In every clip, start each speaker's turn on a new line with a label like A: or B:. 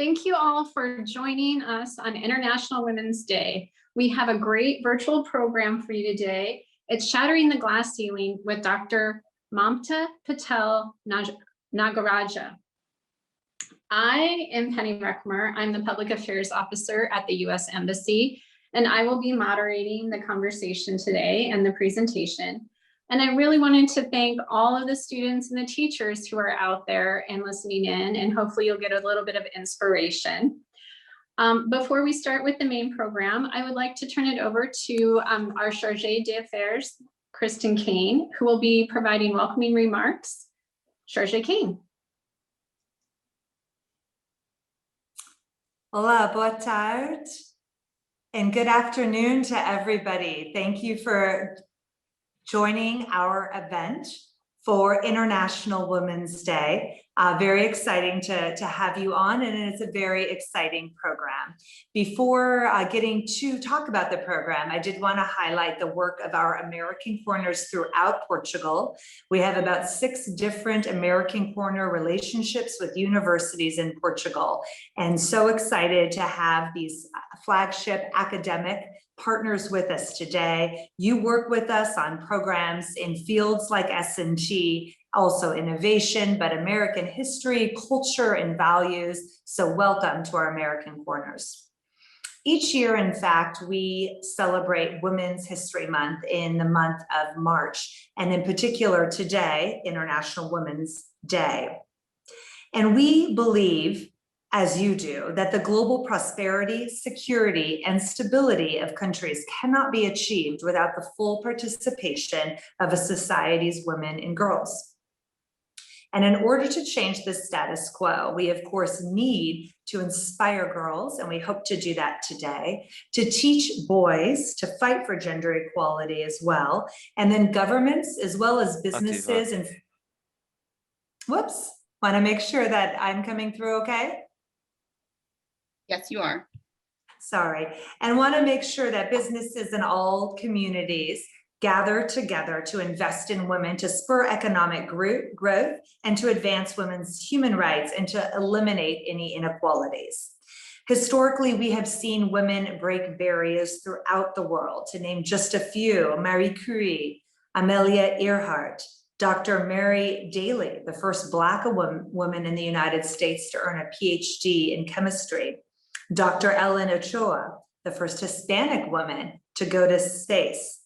A: Thank you all for joining us on International Women's Day. We have a great virtual program for you today. It's Shattering the Glass Ceiling with Dr. Mamta Patel Nagaraja. I am Penny Reckmer. I'm the Public Affairs Officer at the U.S. Embassy, and I will be moderating the conversation today and the presentation. And I really wanted to thank all of the students and the teachers who are out there and listening in, and hopefully you'll get a little bit of inspiration. Before we start with the main program, I would like to turn it over to our Chargé d'Affaires, Kristen Kane, who will be providing welcoming remarks. Chargé Kane.
B: Olá, boa tarde, and good afternoon to everybody. Thank you for joining our event for International Women's Day. Very exciting to have you on, and it's a very exciting program. Before getting to talk about the program, I did want to highlight the work of our American Corners throughout Portugal. We have about 6 different American Corner relationships with universities in Portugal, and so excited to have these flagship academic partners with us today. You work with us on programs in fields like S&T, also innovation, but American history, culture, and values. So welcome to our American Corners. Each year, in fact, we celebrate Women's History Month in the month of March, and in particular today, International Women's Day. And we believe, as you do, that the global prosperity, security, and stability of countries cannot be achieved without the full participation of a society's women and girls. And in order to change the status quo, we of course need to inspire girls, and we hope to do that today, to teach boys to fight for gender equality as well, and then governments as well as businesses and whoops, want to make sure that I'm coming through okay?
C: Yes, you are.
B: Sorry, and want to make sure that businesses in all communities gather together to invest in women, to spur economic growth, and to advance women's human rights, and to eliminate any inequalities. Historically, we have seen women break barriers throughout the world. To name just a few: Marie Curie, Amelia Earhart, Dr. Mary Daly, the first Black woman in the United States to earn a PhD in chemistry, Dr. Ellen Ochoa, the first Hispanic woman to go to space.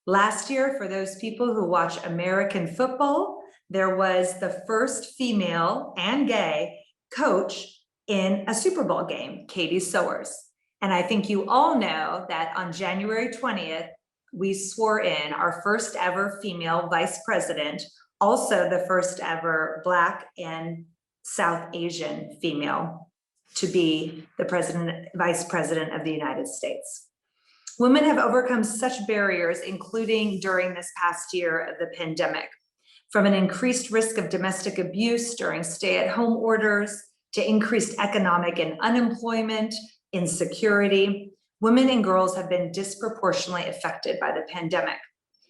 B: Last year, for those people who watch American football, there was the first female and gay coach in a Super Bowl game, Katie Sowers. And I think you all know that on January 20th, we swore in our first ever female vice president, also the first ever Black and South Asian female to be the vice president of the United States. Women have overcome such barriers, including during this past year of the pandemic, from an increased risk of domestic abuse during stay-at-home orders to increased economic and unemployment, insecurity. Women and girls have been disproportionately affected by the pandemic.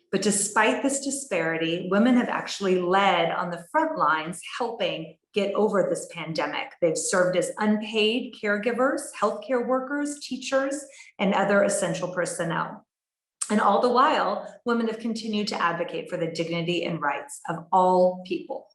B: But despite this disparity, women have actually led on the front lines helping get over this pandemic. They've served as unpaid caregivers, healthcare workers, teachers, and other essential personnel. And all the while, women have continued to advocate for the dignity and rights of all people.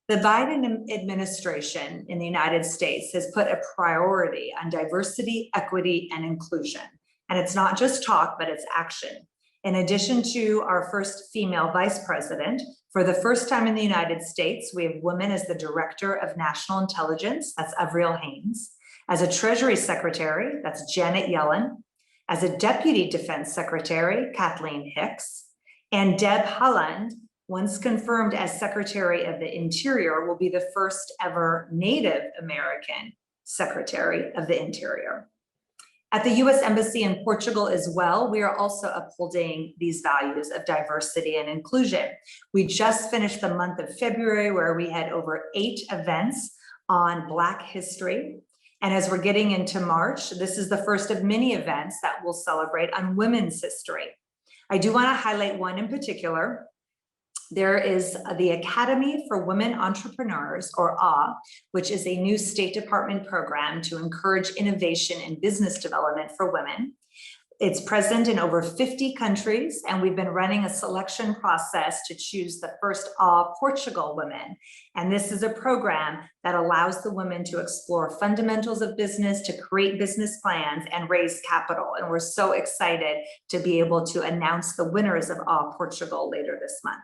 B: The Biden administration in the United States has put a priority on diversity, equity, and inclusion. And it's not just talk, but it's action. In addition to our first female vice president, for the first time in the United States, we have women as the Director of National Intelligence, that's Avril Haines, as a Treasury Secretary, that's Janet Yellen, as a Deputy Defense Secretary, Kathleen Hicks, and Deb Haaland, once confirmed as Secretary of the Interior, will be the first ever Native American Secretary of the Interior. At the U.S. Embassy in Portugal as well, we are also upholding these values of diversity and inclusion. We just finished the month of February where we had over 8 events on Black history. And as we're getting into March, this is the first of many events that we'll celebrate on women's history. I do want to highlight one in particular. there is the Academy for Women Entrepreneurs, or AWE, which is a new State Department program to encourage innovation and business development for women. It's present in over 50 countries, and we've been running a selection process to choose the first AWE Portugal women. And this is a program that allows the women to explore fundamentals of business, to create business plans and raise capital. And we're so excited to be able to announce the winners of AWE Portugal later this month.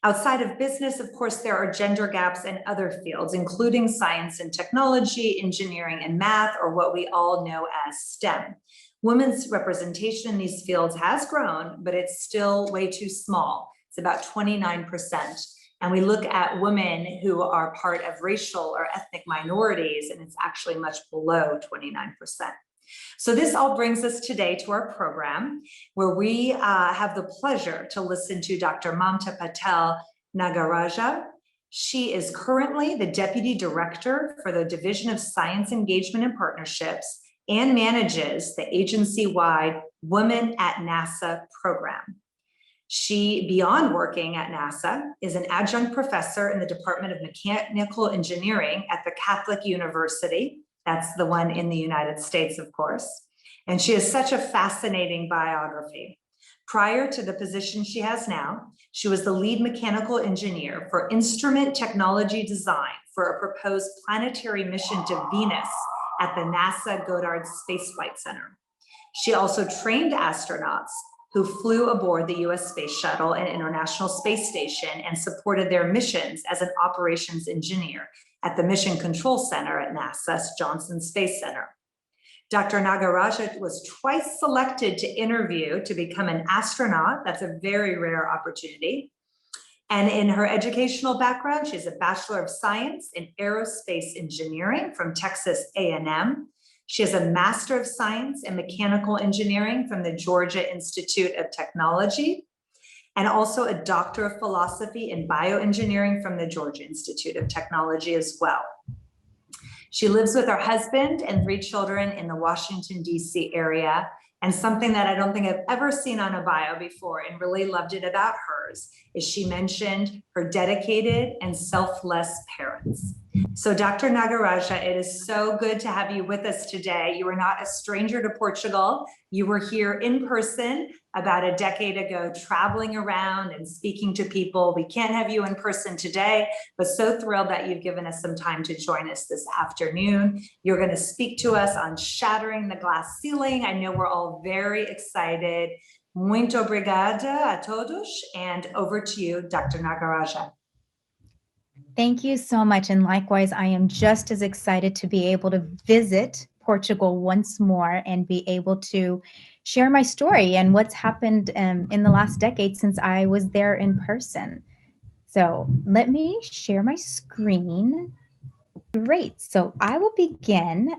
B: Outside of business, of course, there are gender gaps in other fields, including science and technology, engineering and math, or what we all know as STEM. Women's representation in these fields has grown, but it's still way too small. It's about 29%. And we look at women who are part of racial or ethnic minorities, and it's actually much below 29%. So this all brings us today to our program, where we have the pleasure to listen to Dr. Mamta Patel Nagaraja. She is currently the Deputy Director for the Division of Science Engagement and Partnerships and manages the agency-wide Women at NASA program. She, beyond working at NASA, is an adjunct professor in the Department of Mechanical Engineering at the Catholic University. That's the one in the United States, of course. And she has such a fascinating biography. Prior to the position she has now, she was the lead mechanical engineer for instrument technology design for a proposed planetary mission to Venus at the NASA Goddard Space Flight Center. She also trained astronauts who flew aboard the US Space Shuttle and International Space Station and supported their missions as an operations engineer at the Mission Control Center at NASA's Johnson Space Center. Dr. Nagaraja was twice selected to interview to become an astronaut. That's a very rare opportunity. And in her educational background, she has a Bachelor of Science in Aerospace Engineering from Texas A&M. She has a Master of Science in Mechanical Engineering from the Georgia Institute of Technology, and also a Doctor of Philosophy in Bioengineering from the Georgia Institute of Technology as well. She lives with her husband and 3 children in the Washington, D.C. area. And something that I don't think I've ever seen on a bio before and really loved it about hers is she mentioned her dedicated and selfless parents. So Dr. Nagaraja, it is so good to have you with us today. You are not a stranger to Portugal. You were here in person about a decade ago, traveling around and speaking to people. We can't have you in person today, but so thrilled that you've given us some time to join us this afternoon. You're going to speak to us on Shattering the Glass Ceiling. I know we're all very excited. Muito obrigada a todos, and over to you, Dr. Nagaraja.
D: Thank you so much. And likewise, I am just as excited to be able to visit Portugal once more and be able to share my story and what's happened in the last decade since I was there in person. So let me share my screen. Great. So I will begin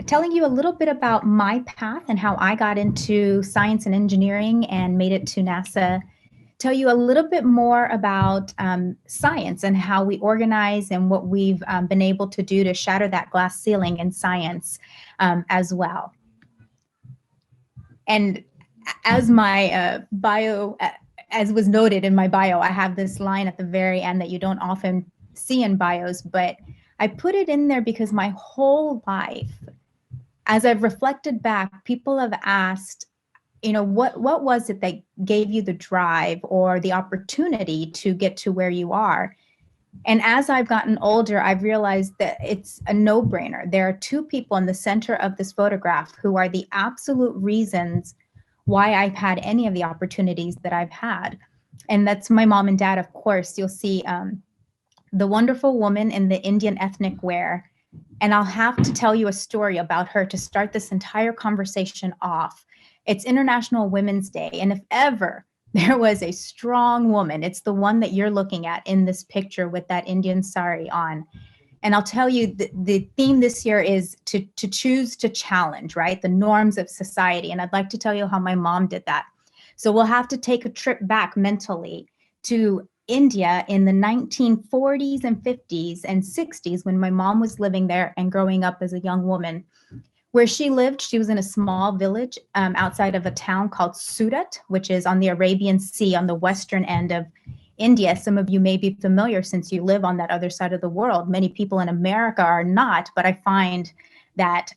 D: telling you a little bit about my path and how I got into science and engineering and made it to NASA. Tell you a little bit more about science and how we organize and what we've been able to do to shatter that glass ceiling in science as well. And as my bio, as was noted in my bio, I have this line at the very end that you don't often see in bios, but I put it in there because my whole life, as I've reflected back, people have asked, you know, what was it that gave you the drive or the opportunity to get to where you are? And as I've gotten older, I've realized that it's a no-brainer. There are 2 people in the center of this photograph who are the absolute reasons why I've had any of the opportunities that I've had. And that's my mom and dad, of course. You'll see the wonderful woman in the Indian ethnic wear. And I'll have to tell you a story about her to start this entire conversation off. It's International Women's Day. And if ever there was a strong woman, it's the one that you're looking at in this picture with that Indian sari on. And I'll tell you, the theme this year is to choose to challenge, right? The norms of society. And I'd like to tell you how my mom did that. So we'll have to take a trip back mentally to India in the 1940s and 50s and 60s when my mom was living there and growing up as a young woman. Where she lived, she was in a small village outside of a town called Surat, which is on the Arabian Sea on the western end of India. Some of you may be familiar since you live on that other side of the world. Many people in America are not, but I find that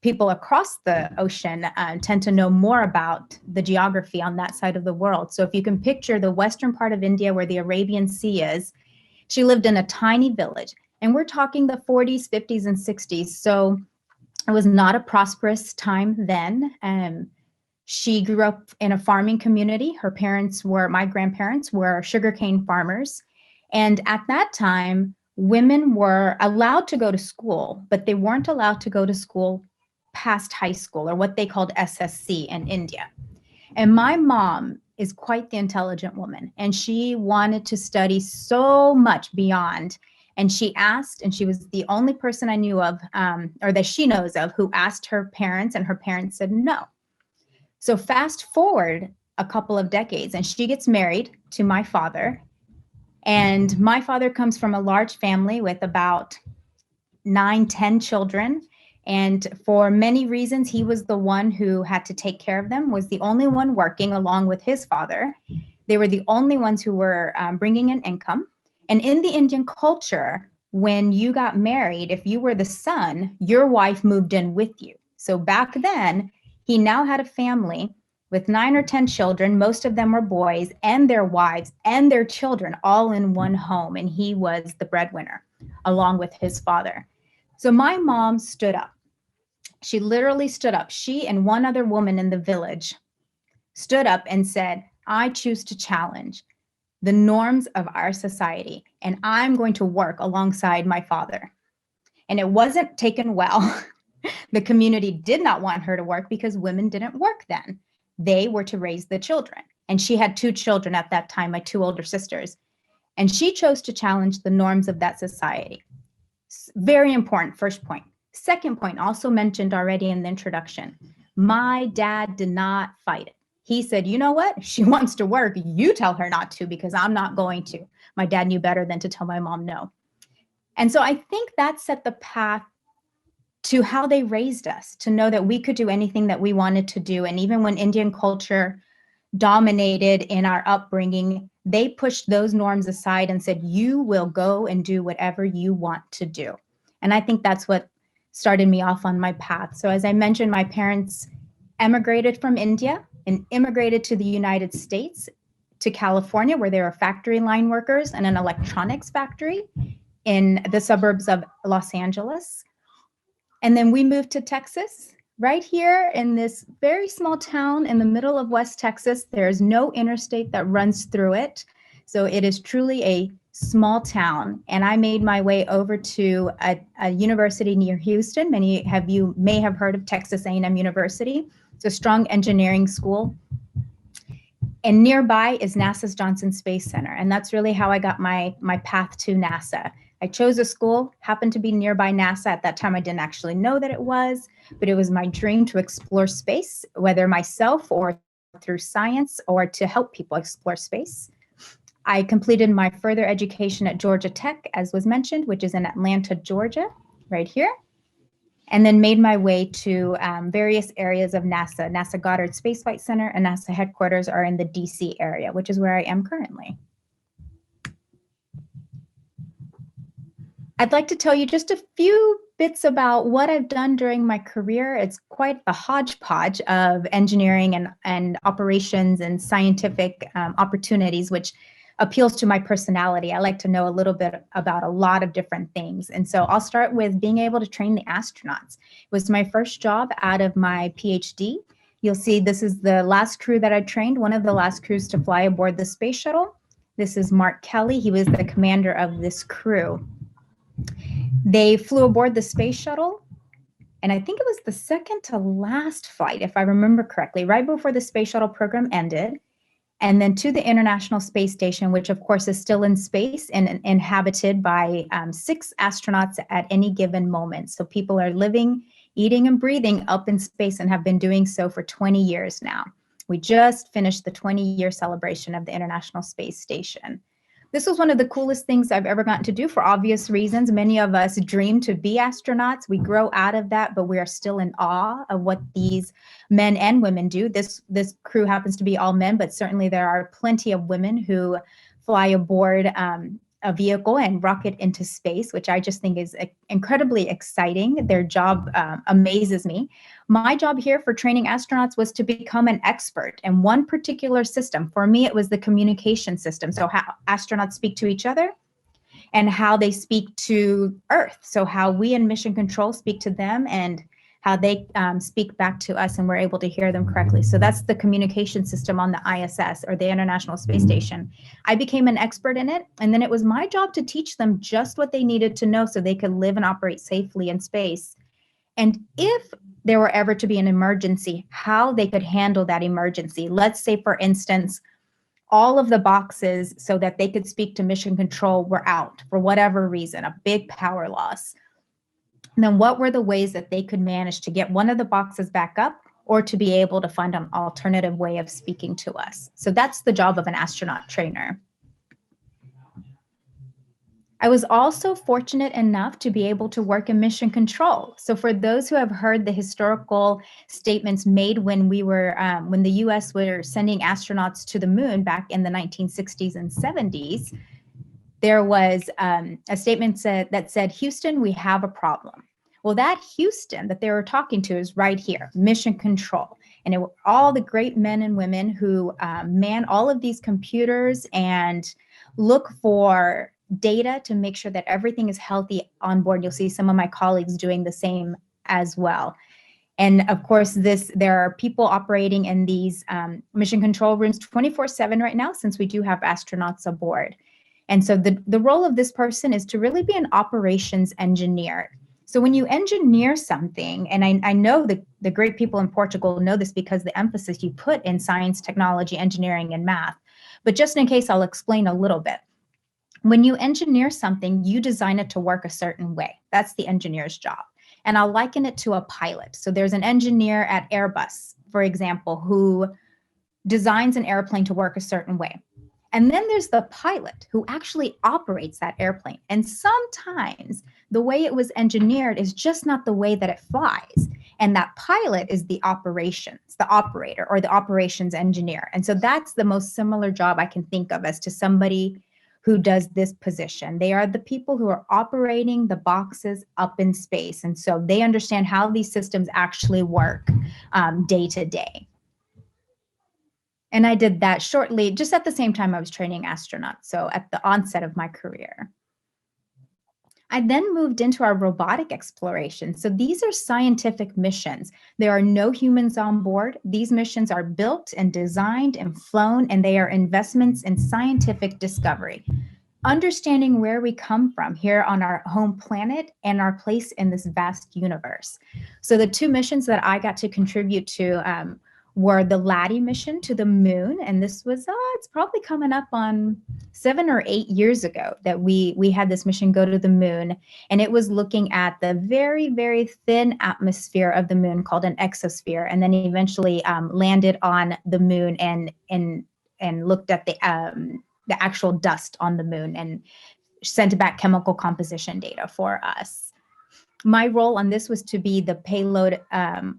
D: people across the ocean tend to know more about the geography on that side of the world. So if you can picture the western part of India where the Arabian Sea is, she lived in a tiny village. And we're talking the 40s, 50s, and 60s. So it was not a prosperous time then. She grew up in a farming community. My grandparents were sugarcane farmers. And at that time, women were allowed to go to school, but they weren't allowed to go to school past high school, or what they called SSC in India. And my mom is quite the intelligent woman, and she wanted to study so much beyond. And she asked, and she was the only person I knew of, or that she knows of, who asked her parents, and her parents said no. So fast forward a couple of decades, and she gets married to my father. And my father comes from a large family with about 9, 10 children. And for many reasons, he was the one who had to take care of them, was the only one working along with his father. They were the only ones who were bringing in income. And in the Indian culture, when you got married, if you were the son, your wife moved in with you. So back then, he now had a family with 9 or 10 children. Most of them were boys, and their wives and their children all in one home. And he was the breadwinner along with his father. So my mom stood up. She literally stood up. She and one other woman in the village stood up and said, I choose to challenge the norms of our society, and I'm going to work alongside my father. And it wasn't taken well. The community did not want her to work because women didn't work then. They were to raise the children. And she had 2 children at that time, my 2 older sisters. And she chose to challenge the norms of that society. Very important, first point. Second point, also mentioned already in the introduction. My dad did not fight it. He said, you know what? She wants to work. You tell her not to, because I'm not going to. My dad knew better than to tell my mom no. And so I think that set the path to how they raised us, to know that we could do anything that we wanted to do. And even when Indian culture dominated in our upbringing, they pushed those norms aside and said, you will go and do whatever you want to do. And I think that's what started me off on my path. So as I mentioned, my parents emigrated from India and immigrated to the United States, to California, where they were factory line workers in an electronics factory in the suburbs of Los Angeles. And then we moved to Texas, right here in this very small town in the middle of West Texas. There's no interstate that runs through it. So it is truly a small town. And I made my way over to a university near Houston. Many of you may have heard of Texas A&M University. It's a strong engineering school. And nearby is NASA's Johnson Space Center. And that's really how I got my path to NASA. I chose a school, happened to be nearby NASA. At that time, I didn't actually know that it was, but it was my dream to explore space, whether myself or through science, or to help people explore space. I completed my further education at Georgia Tech, as was mentioned, which is in Atlanta, Georgia, right here, and then made my way to various areas of NASA. NASA Goddard Space Flight Center and NASA headquarters are in the DC area, which is where I am currently. I'd like to tell you just a few bits about what I've done during my career. It's quite a hodgepodge of engineering and operations and scientific opportunities, which appeals to my personality. I like to know a little bit about a lot of different things. And so I'll start with being able to train the astronauts. It was my first job out of my PhD. You'll see this is the last crew that I trained, one of the last crews to fly aboard the space shuttle. This is Mark Kelly. He was the commander of this crew. They flew aboard the space shuttle, and I think it was the second to last flight, if I remember correctly, right before the space shuttle program ended, and then to the International Space Station, which of course is still in space and inhabited by 6 astronauts at any given moment. So people are living, eating, and breathing up in space and have been doing so for 20 years now. We just finished the 20-year celebration of the International Space Station. This was one of the coolest things I've ever gotten to do for obvious reasons. Many of us dream to be astronauts. We grow out of that, but we are still in awe of what these men and women do. This crew happens to be all men, but certainly there are plenty of women who fly aboard a vehicle and rocket into space, which I just think is incredibly exciting. Their job amazes me. My job here for training astronauts was to become an expert in one particular system. For me, it was the communication system. So how astronauts speak to each other and how they speak to Earth. So how we in mission control speak to them and how they speak back to us and we're able to hear them correctly. So that's the communication system on the ISS, or the International Space Station. I became an expert in it, and then it was my job to teach them just what they needed to know so they could live and operate safely in space. And if there were ever to be an emergency, how they could handle that emergency. Let's say, for instance, all of the boxes so that they could speak to mission control were out for whatever reason, a big power loss. And then what were the ways that they could manage to get one of the boxes back up, or to be able to find an alternative way of speaking to us? So that's the job of an astronaut trainer. I was also fortunate enough to be able to work in mission control. So for those who have heard the historical statements made when when the US were sending astronauts to the moon back in the 1960s and 70s, there was a statement that said, "Houston, we have a problem." Well, that Houston that they were talking to is right here, mission control. And it were all the great men and women who man all of these computers and look for data to make sure that everything is healthy on board. You'll see some of my colleagues doing the same as well. And of course, there are people operating in these mission control rooms 24/7 right now, since we do have astronauts aboard. And so the role of this person is to really be an operations engineer. So when you engineer something, and I know the great people in Portugal know this because the emphasis you put in science, technology, engineering, and math, but just in case, I'll explain a little bit. When you engineer something, you design it to work a certain way. That's the engineer's job. And I'll liken it to a pilot. So there's an engineer at Airbus, for example, who designs an airplane to work a certain way. And then there's the pilot who actually operates that airplane. And sometimes the way it was engineered is just not the way that it flies. And that pilot is the operator, or the operations engineer. And so that's the most similar job I can think of as to somebody who does this position. They are the people who are operating the boxes up in space. And so they understand how these systems actually work day to day. And I did that shortly, just at the same time I was training astronauts, so at the onset of my career. I then moved into our robotic exploration. So these are scientific missions. There are no humans on board. These missions are built and designed and flown, and they are investments in scientific discovery. Understanding where we come from here on our home planet and our place in this vast universe. So the two missions that I got to contribute to were the Laddie mission to the moon. And this was, it's probably coming up on 7 or 8 years ago that we had this mission go to the moon. And it was looking at the very, very thin atmosphere of the moon called an exosphere. And then eventually landed on the moon and looked at the actual dust on the moon and sent back chemical composition data for us. My role on this was to be the payload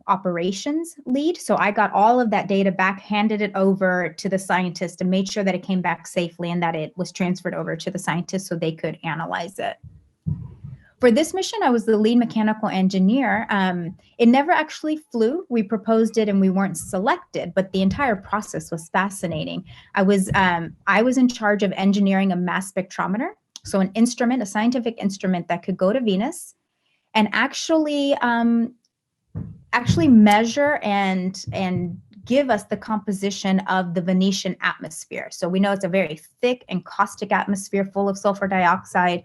D: operations lead. So I got all of that data back, handed it over to the scientists, and made sure that it came back safely and that it was transferred over to the scientists so they could analyze it. For this mission, I was the lead mechanical engineer. It never actually flew. We proposed it and we weren't selected, but the entire process was fascinating. I was in charge of engineering a mass spectrometer, so an instrument, a scientific instrument that could go to Venus and actually measure and give us the composition of the Venetian atmosphere. So we know it's a very thick and caustic atmosphere full of sulfur dioxide.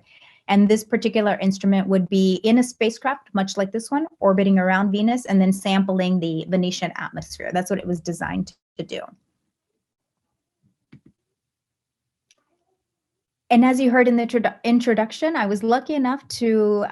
D: And this particular instrument would be in a spacecraft, much like this one, orbiting around Venus and then sampling the Venetian atmosphere. That's what it was designed to do. And as you heard in the introduction, I was lucky enough to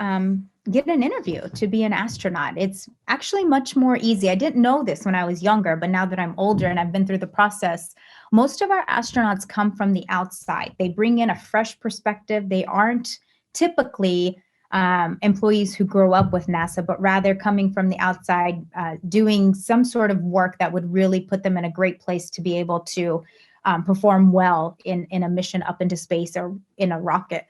D: get an interview to be an astronaut. It's actually much more easy. I didn't know this when I was younger, but now that I'm older and I've been through the process, most of our astronauts come from the outside. They bring in a fresh perspective. They aren't typically employees who grow up with NASA, but rather coming from the outside, doing some sort of work that would really put them in a great place to be able to perform well in a mission up into space or in a rocket.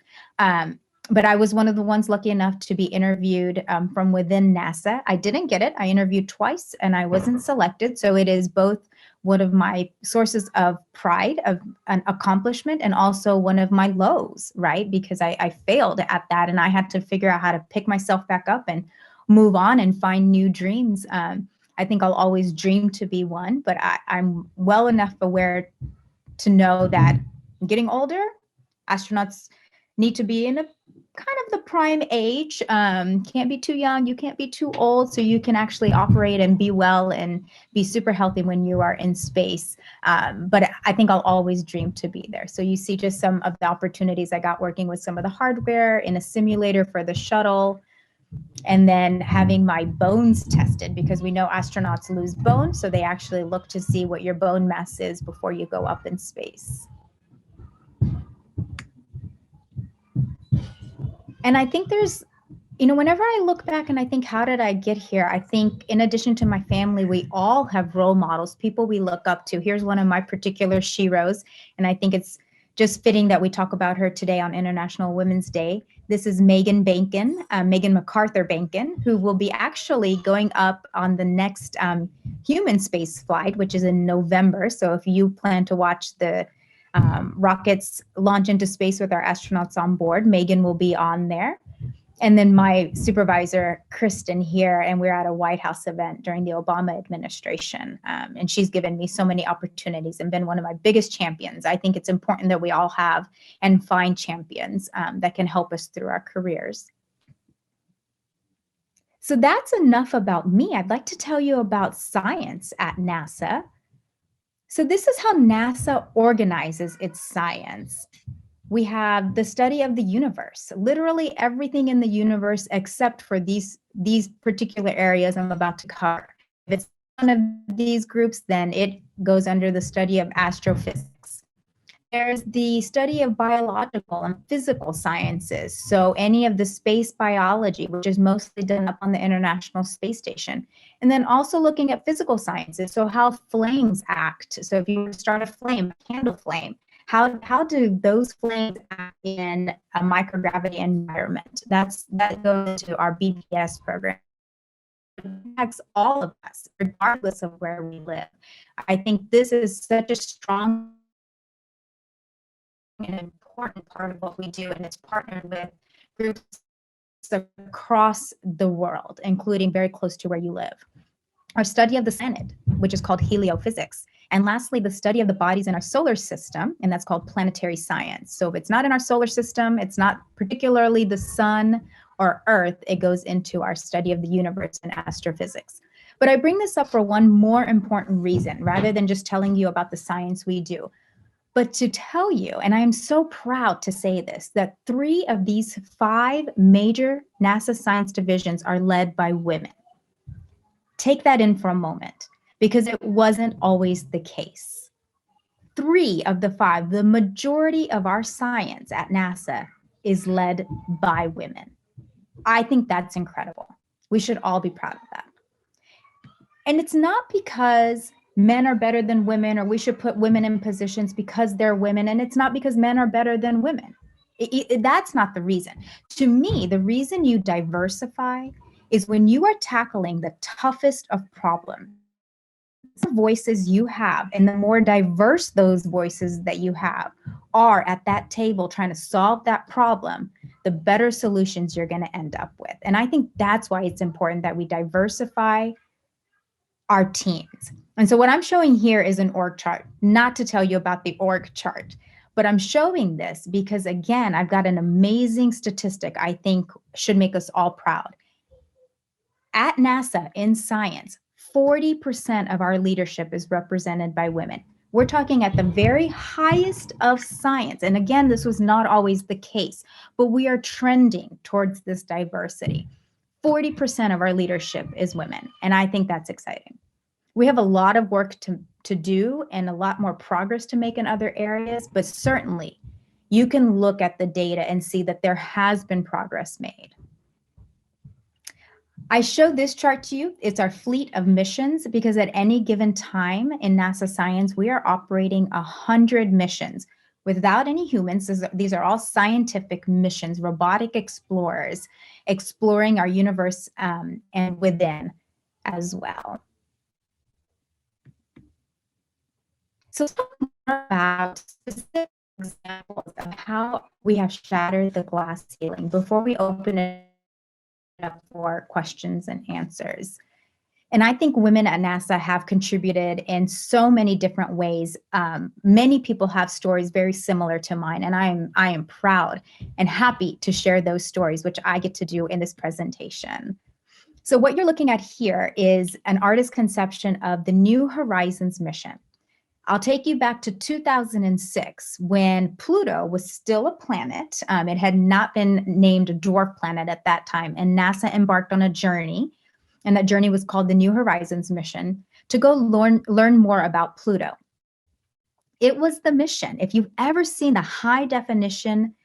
D: But I was one of the ones lucky enough to be interviewed from within NASA. I didn't get it. I interviewed twice and I wasn't selected. So it is both one of my sources of pride, of an accomplishment, and also one of my lows, right? Because I failed at that and I had to figure out how to pick myself back up and move on and find new dreams. I think I'll always dream to be one, but I'm well enough aware to know that getting older, astronauts need to be in a kind of the prime age. Can't be too young, you can't be too old, so you can actually operate and be well and be super healthy when you are in space. But I think I'll always dream to be there. So you see just some of the opportunities I got working with some of the hardware in a simulator for the shuttle, and then having my bones tested, because we know astronauts lose bone, so they actually look to see what your bone mass is before you go up in space. And I think there's, whenever I look back and I think, how did I get here? I think in addition to my family, we all have role models, people we look up to. Here's one of my particular sheroes, and I think it's just fitting that we talk about her today on International Women's Day. This is Megan MacArthur Bacon, who will be actually going up on the next human space flight, which is in November. So if you plan to watch the rockets launch into space with our astronauts on board, Megan will be on there. And then my supervisor, Kristen, here, and we're at a White House event during the Obama administration. And she's given me so many opportunities and been one of my biggest champions. I think it's important that we all have and find champions that can help us through our careers. So that's enough about me. I'd like to tell you about science at NASA. So this is how NASA organizes its science. We have the study of the universe, literally everything in the universe except for these particular areas I'm about to cover. If it's one of these groups, then it goes under the study of astrophysics. There's the study of biological and physical sciences. So any of the space biology, which is mostly done up on the International Space Station. And then also looking at physical sciences. So how flames act. So if you start a flame, a candle flame, how do those flames act in a microgravity environment? That goes into our BPS program. It impacts all of us, regardless of where we live. I think this is such a strong and important part of what we do, and it's partnered with groups across the world, including very close to where you live. Our study of the planet, which is called heliophysics. And lastly, the study of the bodies in our solar system, and that's called planetary science. So if it's not in our solar system, it's not particularly the sun or Earth, it goes into our study of the universe and astrophysics. But I bring this up for one more important reason, rather than just telling you about the science we do, but to tell you, and I am so proud to say this, that 3 of these 5 major NASA science divisions are led by women. Take that in for a moment, because it wasn't always the case. 3 of the 5, the majority of our science at NASA is led by women. I think that's incredible. We should all be proud of that. And it's not because men are better than women, or we should put women in positions because they're women, and it's not because men are better than women. That's not the reason. To me, the reason you diversify is when you are tackling the toughest of problems. The voices you have, and the more diverse those voices that you have are at that table trying to solve that problem, the better solutions you're going to end up with. And I think that's why it's important that we diversify our teams. And so what I'm showing here is an org chart, not to tell you about the org chart, but I'm showing this because, again, I've got an amazing statistic I think should make us all proud. At NASA in science, 40% of our leadership is represented by women. We're talking at the very highest of science. And again, this was not always the case, but we are trending towards this diversity. 40% of our leadership is women, and I think that's exciting. We have a lot of work to do and a lot more progress to make in other areas, but certainly you can look at the data and see that there has been progress made. I showed this chart to you. It's our fleet of missions because at any given time in NASA science, we are operating 100 missions without any humans. These are all scientific missions, robotic explorers exploring our universe and within as well. So let's talk more about specific examples of how we have shattered the glass ceiling before we open it up for questions and answers. And I think women at NASA have contributed in so many different ways. Many people have stories very similar to mine, and I am proud and happy to share those stories, which I get to do in this presentation. So what you're looking at here is an artist's conception of the New Horizons mission. I'll take you back to 2006 when Pluto was still a planet. It had not been named a dwarf planet at that time, and NASA embarked on a journey, and that journey was called the New Horizons mission, to go learn more about Pluto. It was the mission. If you've ever seen the high definition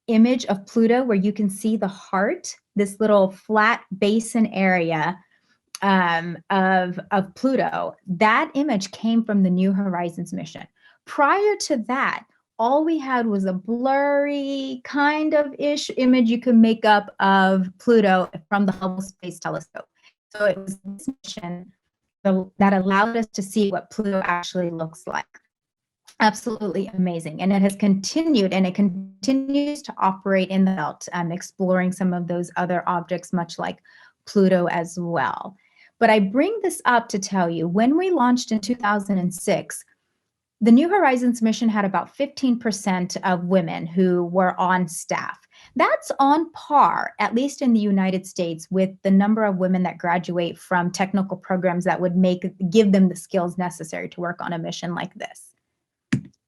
D: image of Pluto where you can see the heart, this little flat basin area of Pluto, that image came from the New Horizons mission. Prior to that, all we had was a blurry kind of ish image you could make up of Pluto from the Hubble Space Telescope. So it was this mission that allowed us to see what Pluto actually looks like. Absolutely amazing. And it has continued, and it continues to operate in the belt, exploring some of those other objects, much like Pluto as well. But I bring this up to tell you, when we launched in 2006, the New Horizons mission had about 15% of women who were on staff. That's on par, at least in the United States, with the number of women that graduate from technical programs that would give them the skills necessary to work on a mission like this.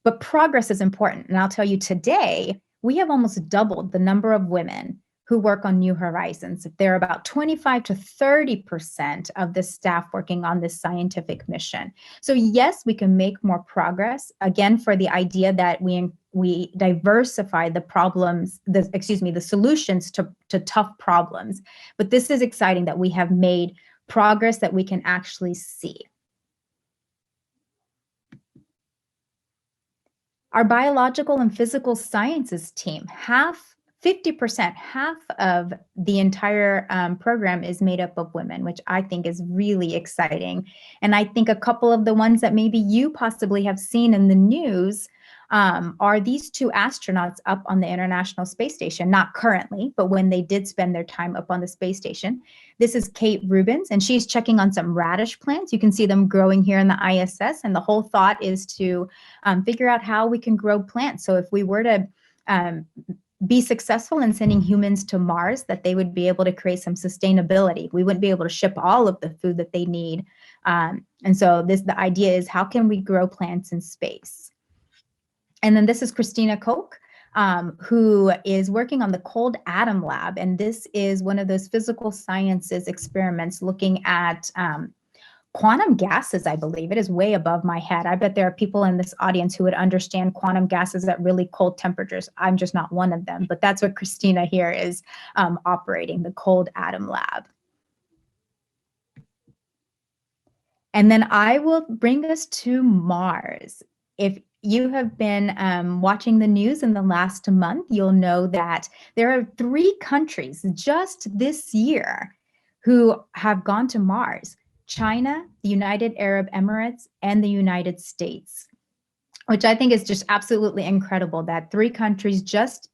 D: But progress is important. And I'll tell you today, we have almost doubled the number of women who work on New Horizons. There are about 25 to 30% of the staff working on this scientific mission. So yes, we can make more progress, again, for the idea that we diversify the problems, the solutions to tough problems. But this is exciting that we have made progress that we can actually see. Our biological and physical sciences team, 50%, half of the entire program is made up of women, which I think is really exciting. And I think a couple of the ones that maybe you possibly have seen in the news are these two astronauts up on the International Space Station, not currently, but when they did spend their time up on the space station. This is Kate Rubins, and she's checking on some radish plants. You can see them growing here in the ISS, and the whole thought is to figure out how we can grow plants. So if we were to be successful in sending humans to Mars, that they would be able to create some sustainability. We wouldn't be able to ship all of the food that they need. And so the idea is, how can we grow plants in space? And then this is Christina Koch, who is working on the Cold Atom Lab. And this is one of those physical sciences experiments looking at quantum gases, I believe. It is way above my head. I bet there are people in this audience who would understand quantum gases at really cold temperatures. I'm just not one of them, but that's what Christina here is operating, the Cold Atom Lab. And then I will bring us to Mars. If you have been watching the news in the last month, you'll know that there are 3 countries just this year who have gone to Mars: China, the United Arab Emirates, and the United States, which I think is just absolutely incredible that 3 countries just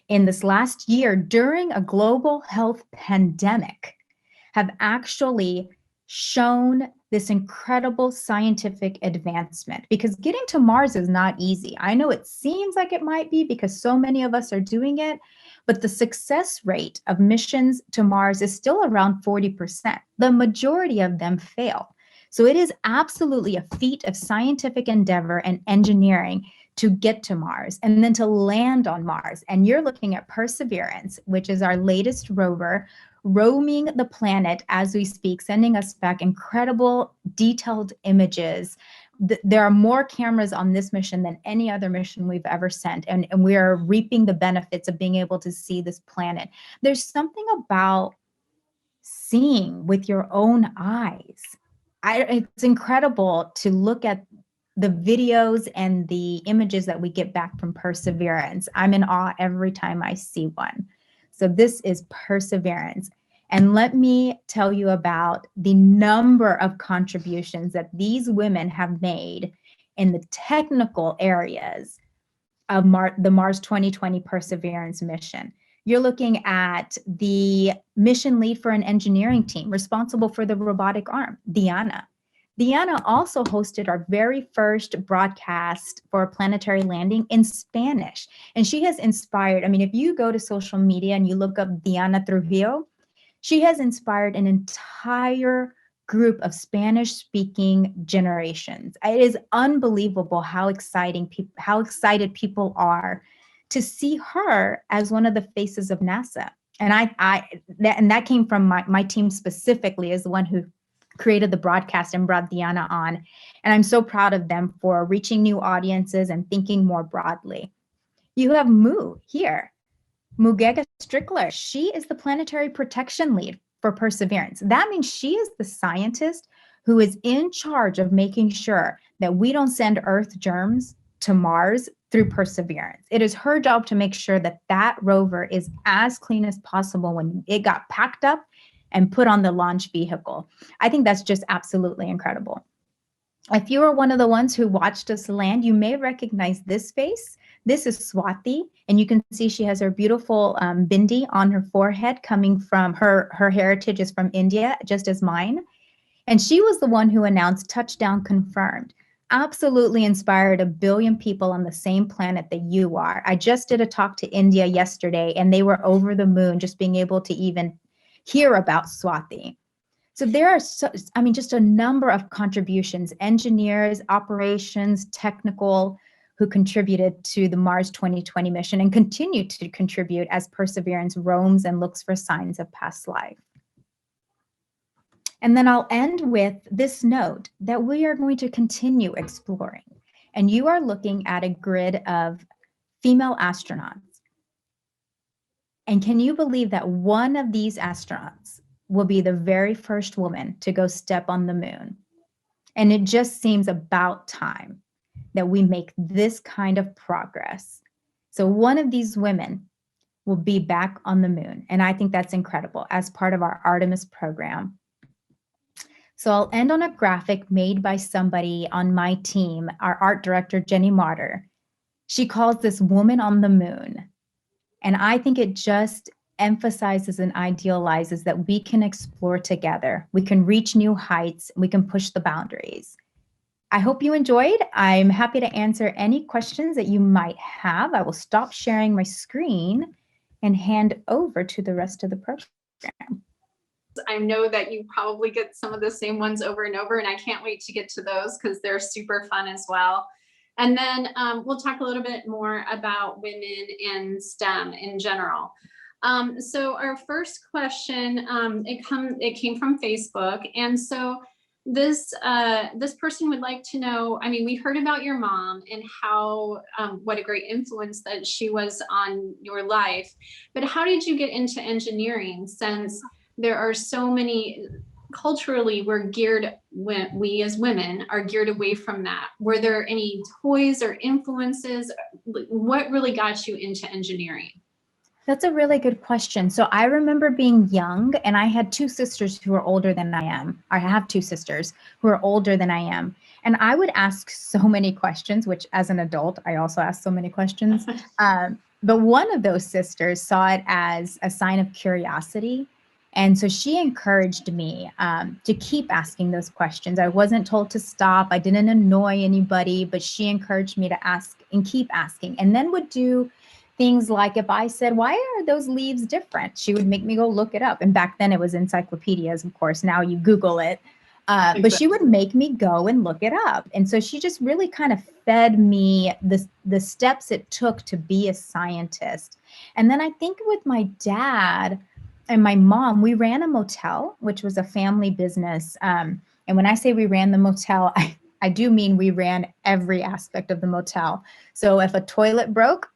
D: in this last year during a global health pandemic have actually shown this incredible scientific advancement, because getting to Mars is not easy. I know it seems like it might be because so many of us are doing it, but the success rate of missions to Mars is still around 40%. The majority of them fail. So it is absolutely a feat of scientific endeavor and engineering to get to Mars and then to land on Mars. And you're looking at Perseverance, which is our latest rover, roaming the planet as we speak, sending us back incredible detailed images. There are more cameras on this mission than any other mission we've ever sent. And we are reaping the benefits of being able to see this planet. There's something about seeing with your own eyes. It's incredible to look at the videos and the images that we get back from Perseverance. I'm in awe every time I see one. So this is Perseverance. And let me tell you about the number of contributions that these women have made in the technical areas of the Mars 2020 Perseverance mission. You're looking at the mission lead for an engineering team responsible for the robotic arm, Diana. Diana also hosted our very first broadcast for a planetary landing in Spanish. And she has inspired, I mean, if you go to social media and you look up Diana Trujillo, she has inspired an entire group of Spanish-speaking generations. It is unbelievable how excited people are to see her as one of the faces of NASA. And that came from my team specifically, as the one who created the broadcast and brought Diana on. And I'm so proud of them for reaching new audiences and thinking more broadly. You have Mu here, Mugega Strickler. She is the planetary protection lead for Perseverance. That means she is the scientist who is in charge of making sure that we don't send Earth germs to Mars through Perseverance. It is her job to make sure that that rover is as clean as possible when it got packed up and put on the launch vehicle. I think that's just absolutely incredible. If you are one of the ones who watched us land, you may recognize this face. This is Swati, and you can see she has her beautiful bindi on her forehead, coming from her heritage is from India, just as mine. And she was the one who announced touchdown confirmed. Absolutely inspired 1 billion people on the same planet that you are. I just did a talk to India yesterday, and they were over the moon just being able to even hear about Swati. So there are, just a number of contributions, engineers, operations, technical, who contributed to the Mars 2020 mission and continue to contribute as Perseverance roams and looks for signs of past life. And then I'll end with this note that we are going to continue exploring. And you are looking at a grid of female astronauts. And can you believe that one of these astronauts will be the very first woman to go step on the moon? And it just seems about time that we make this kind of progress. So one of these women will be back on the moon. And I think that's incredible as part of our Artemis program. So I'll end on a graphic made by somebody on my team, our art director, Jenny Martyr. She calls this Woman on the Moon. And I think it just emphasizes and idealizes that we can explore together. We can reach new heights. We can push the boundaries. I hope you enjoyed. I'm happy to answer any questions that you might have. I will stop sharing my screen and hand over to the rest of the program.
A: I know that you probably get some of the same ones over and over, and I can't wait to get to those because they're super fun as well. And then we'll talk a little bit more about women in STEM in general. So our first question, it came from Facebook. And so this person would like to know, I mean, we heard about your mom and how, what a great influence that she was on your life, but how did you get into engineering, since there are so many, culturally we as women are geared away from that? Were there any toys or influences? What really got you into engineering?
D: That's a really good question. So I remember being young, and I had 2 sisters who are older than I am. I have 2 sisters who are older than I am. And I would ask so many questions, which as an adult, I also ask so many questions. But one of those sisters saw it as a sign of curiosity. And so she encouraged me to keep asking those questions. I wasn't told to stop. I didn't annoy anybody, but she encouraged me to ask and keep asking, and then would do things like, if I said, why are those leaves different? She would make me go look it up. And back then it was encyclopedias, of course. Now you Google it. But she would make me go and look it up. And so she just really kind of fed me the steps it took to be a scientist. And then I think with my dad and my mom, we ran a motel, which was a family business. And when I say we ran the motel, I do mean we ran every aspect of the motel. So if a toilet broke,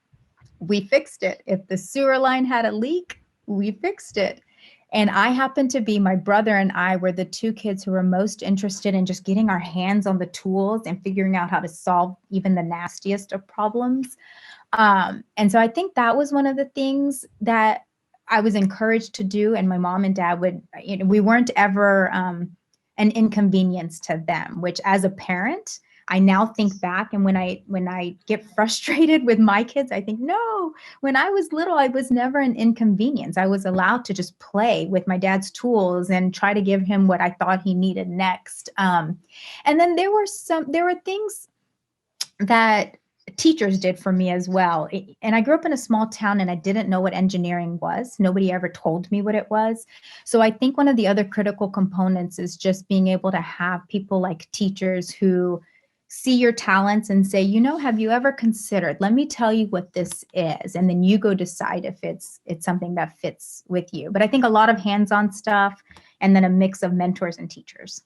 D: we fixed it. If the sewer line had a leak, we fixed it. And I happened to be, my brother and I were the two kids who were most interested in just getting our hands on the tools and figuring out how to solve even the nastiest of problems. And so I think that was one of the things that I was encouraged to do. And my mom and dad would, we weren't ever an inconvenience to them, which as a parent, I now think back, and when I get frustrated with my kids, I think, no, when I was little, I was never an inconvenience. I was allowed to just play with my dad's tools and try to give him what I thought he needed next. And then there were things that teachers did for me as well. And I grew up in a small town and I didn't know what engineering was. Nobody ever told me what it was. So I think one of the other critical components is just being able to have people like teachers who see your talents and say, have you ever considered, let me tell you what this is. And then you go decide if it's something that fits with you. But I think a lot of hands-on stuff and then a mix of mentors and teachers.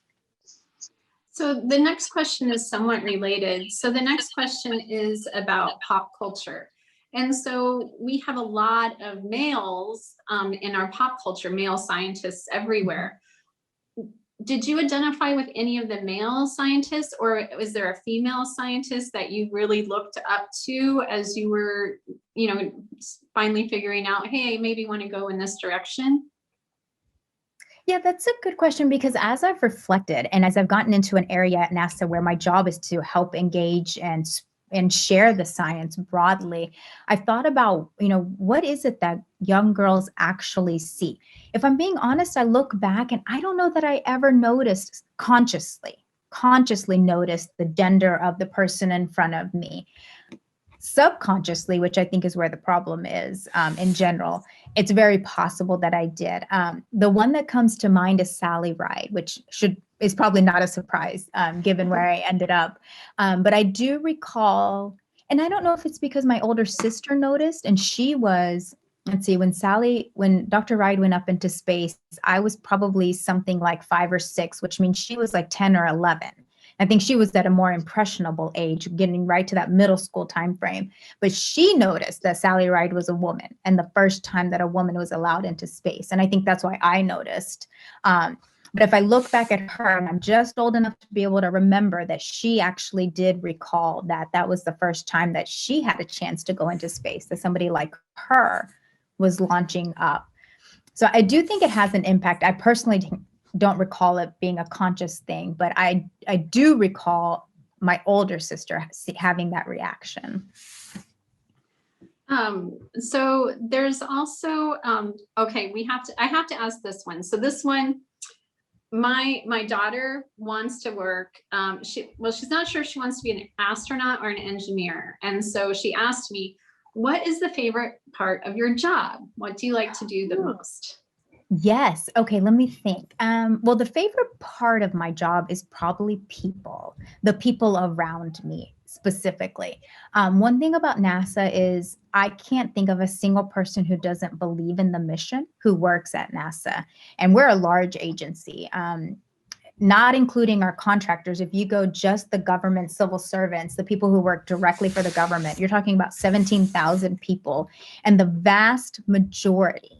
A: So the next question is somewhat related. So the next question is about pop culture. And so we have a lot of males in our pop culture, male scientists everywhere. Did you identify with any of the male scientists, or was there a female scientist that you really looked up to as you were, finally figuring out, hey, I maybe want to go in this direction?
D: Yeah, that's a good question, because as I've reflected and as I've gotten into an area at NASA where my job is to help engage and share the science broadly, I've thought about, what is it that young girls actually see? If I'm being honest, I look back and I don't know that I ever noticed consciously noticed the gender of the person in front of me. Subconsciously, which I think is where the problem is in general, it's very possible that I did. The one that comes to mind is Sally Ride, which is probably not a surprise given where I ended up. But I do recall, and I don't know if it's because my older sister noticed, and she was, let's see, when Dr. Ride went up into space, I was probably something like 5 or 6, which means she was like 10 or 11. I think she was at a more impressionable age, getting right to that middle school time frame. But she noticed that Sally Ride was a woman and the first time that a woman was allowed into space. And I think that's why I noticed. But if I look back at her, and I'm just old enough to be able to remember that she actually did recall that was the first time that she had a chance to go into space, that somebody like her was launching up. So I do think it has an impact. I personally don't recall it being a conscious thing, but I do recall my older sister having that reaction.
A: So there's also, okay, I have to ask this one. So this one, my daughter wants to work, she's not sure if she wants to be an astronaut or an engineer. And so she asked me, what is the favorite part of your job? What do you like to do the most?
D: Yes. Okay, let me think. Well, the favorite part of my job is probably people, the people around me specifically. One thing about NASA is I can't think of a single person who doesn't believe in the mission who works at NASA. And we're a large agency, not including our contractors. If you go just the government civil servants, the people who work directly for the government, you're talking about 17,000 people. And the vast majority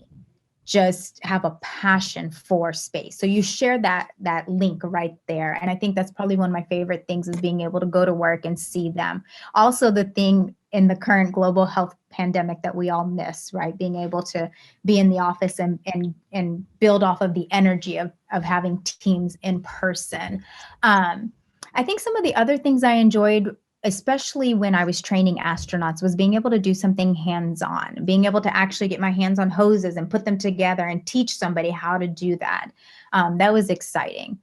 D: just have a passion for space. So you share that link right there. And I think that's probably one of my favorite things, is being able to go to work and see them. Also, the thing in the current global health pandemic that we all miss, right? Being able to be in the office and build off of the energy of having teams in person. I think some of the other things I enjoyed, especially when I was training astronauts, was being able to do something hands-on, being able to actually get my hands on hoses and put them together and teach somebody how to do that. That was exciting.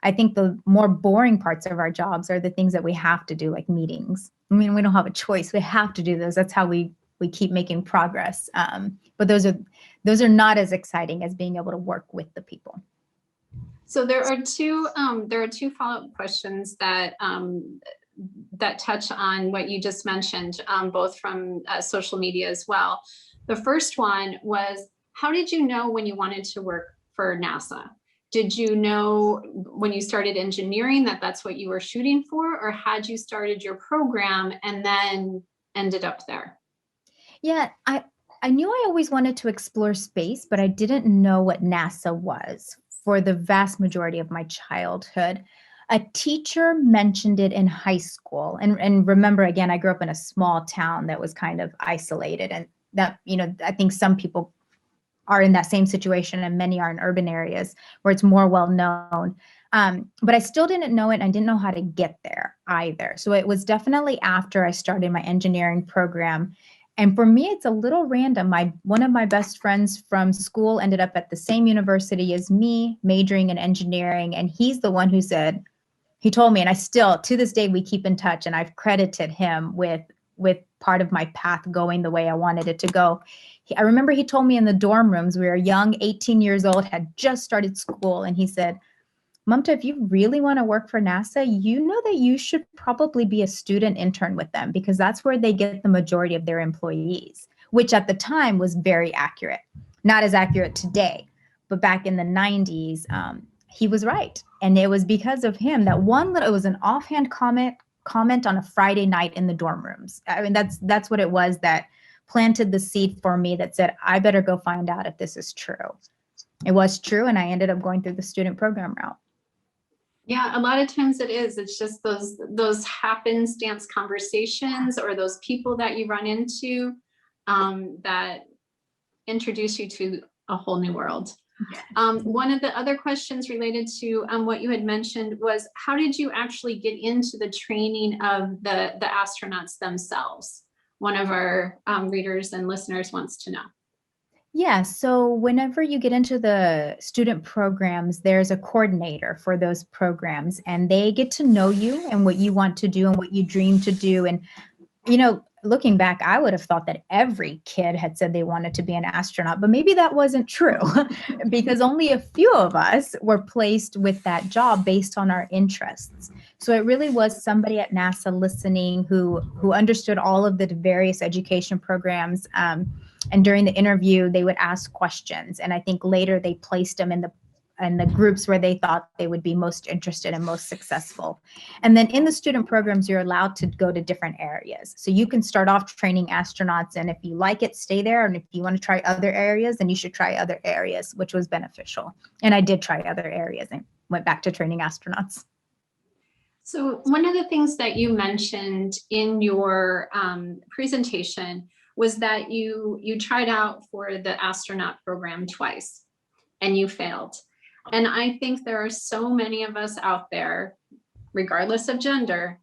D: I think the more boring parts of our jobs are the things that we have to do, like meetings. I mean, we don't have a choice. We have to do those. That's how we keep making progress. But those are not as exciting as being able to work with the people.
A: So there are two follow-up questions that that touch on what you just mentioned, both from social media as well. The first one was, how did you know when you wanted to work for NASA? Did you know when you started engineering that that's what you were shooting for, or had you started your program and then ended up there?
D: Yeah, I knew I always wanted to explore space, but I didn't know what NASA was for the vast majority of my childhood. A teacher mentioned it in high school. And remember, again, I grew up in a small town that was kind of isolated. And that, I think some people are in that same situation, and many are in urban areas where it's more well known. But I still didn't know it, and I didn't know how to get there either. So it was definitely after I started my engineering program. And for me, it's a little random. One of my best friends from school ended up at the same university as me, majoring in engineering. And he's the one who said, he told me, and I still, to this day, we keep in touch, and I've credited him with part of my path going the way I wanted it to go. I remember he told me in the dorm rooms, we were young, 18 years old, had just started school, and he said, Mamta, if you really want to work for NASA, you know that you should probably be a student intern with them, because that's where they get the majority of their employees, which at the time was very accurate. Not as accurate today, but back in the 90s, he was right. And it was because of him that it was an offhand comment on a Friday night in the dorm rooms. I mean, that's what it was that planted the seed for me that said, I better go find out if this is true. It was true, and I ended up going through the student program route.
A: Yeah, a lot of times it is. It's just those happenstance conversations or those people that you run into that introduce you to a whole new world. One of the other questions related to what you had mentioned was, how did you actually get into the training of the astronauts themselves? One of our readers and listeners wants to know.
D: Yeah, so whenever you get into the student programs, there's a coordinator for those programs, and they get to know you and what you want to do and what you dream to do. And, looking back, I would have thought that every kid had said they wanted to be an astronaut, but maybe that wasn't true because only a few of us were placed with that job based on our interests. So it really was somebody at NASA listening who understood all of the various education programs. And during the interview, they would ask questions. And I think later they placed them in the groups where they thought they would be most interested and most successful. And then in the student programs, you're allowed to go to different areas. So you can start off training astronauts, and if you like it, stay there. And if you want to try other areas, then you should try other areas, which was beneficial. And I did try other areas and went back to training astronauts.
A: So one of the things that you mentioned in your presentation was that you tried out for the astronaut program twice and you failed. And I think there are so many of us out there, regardless of gender,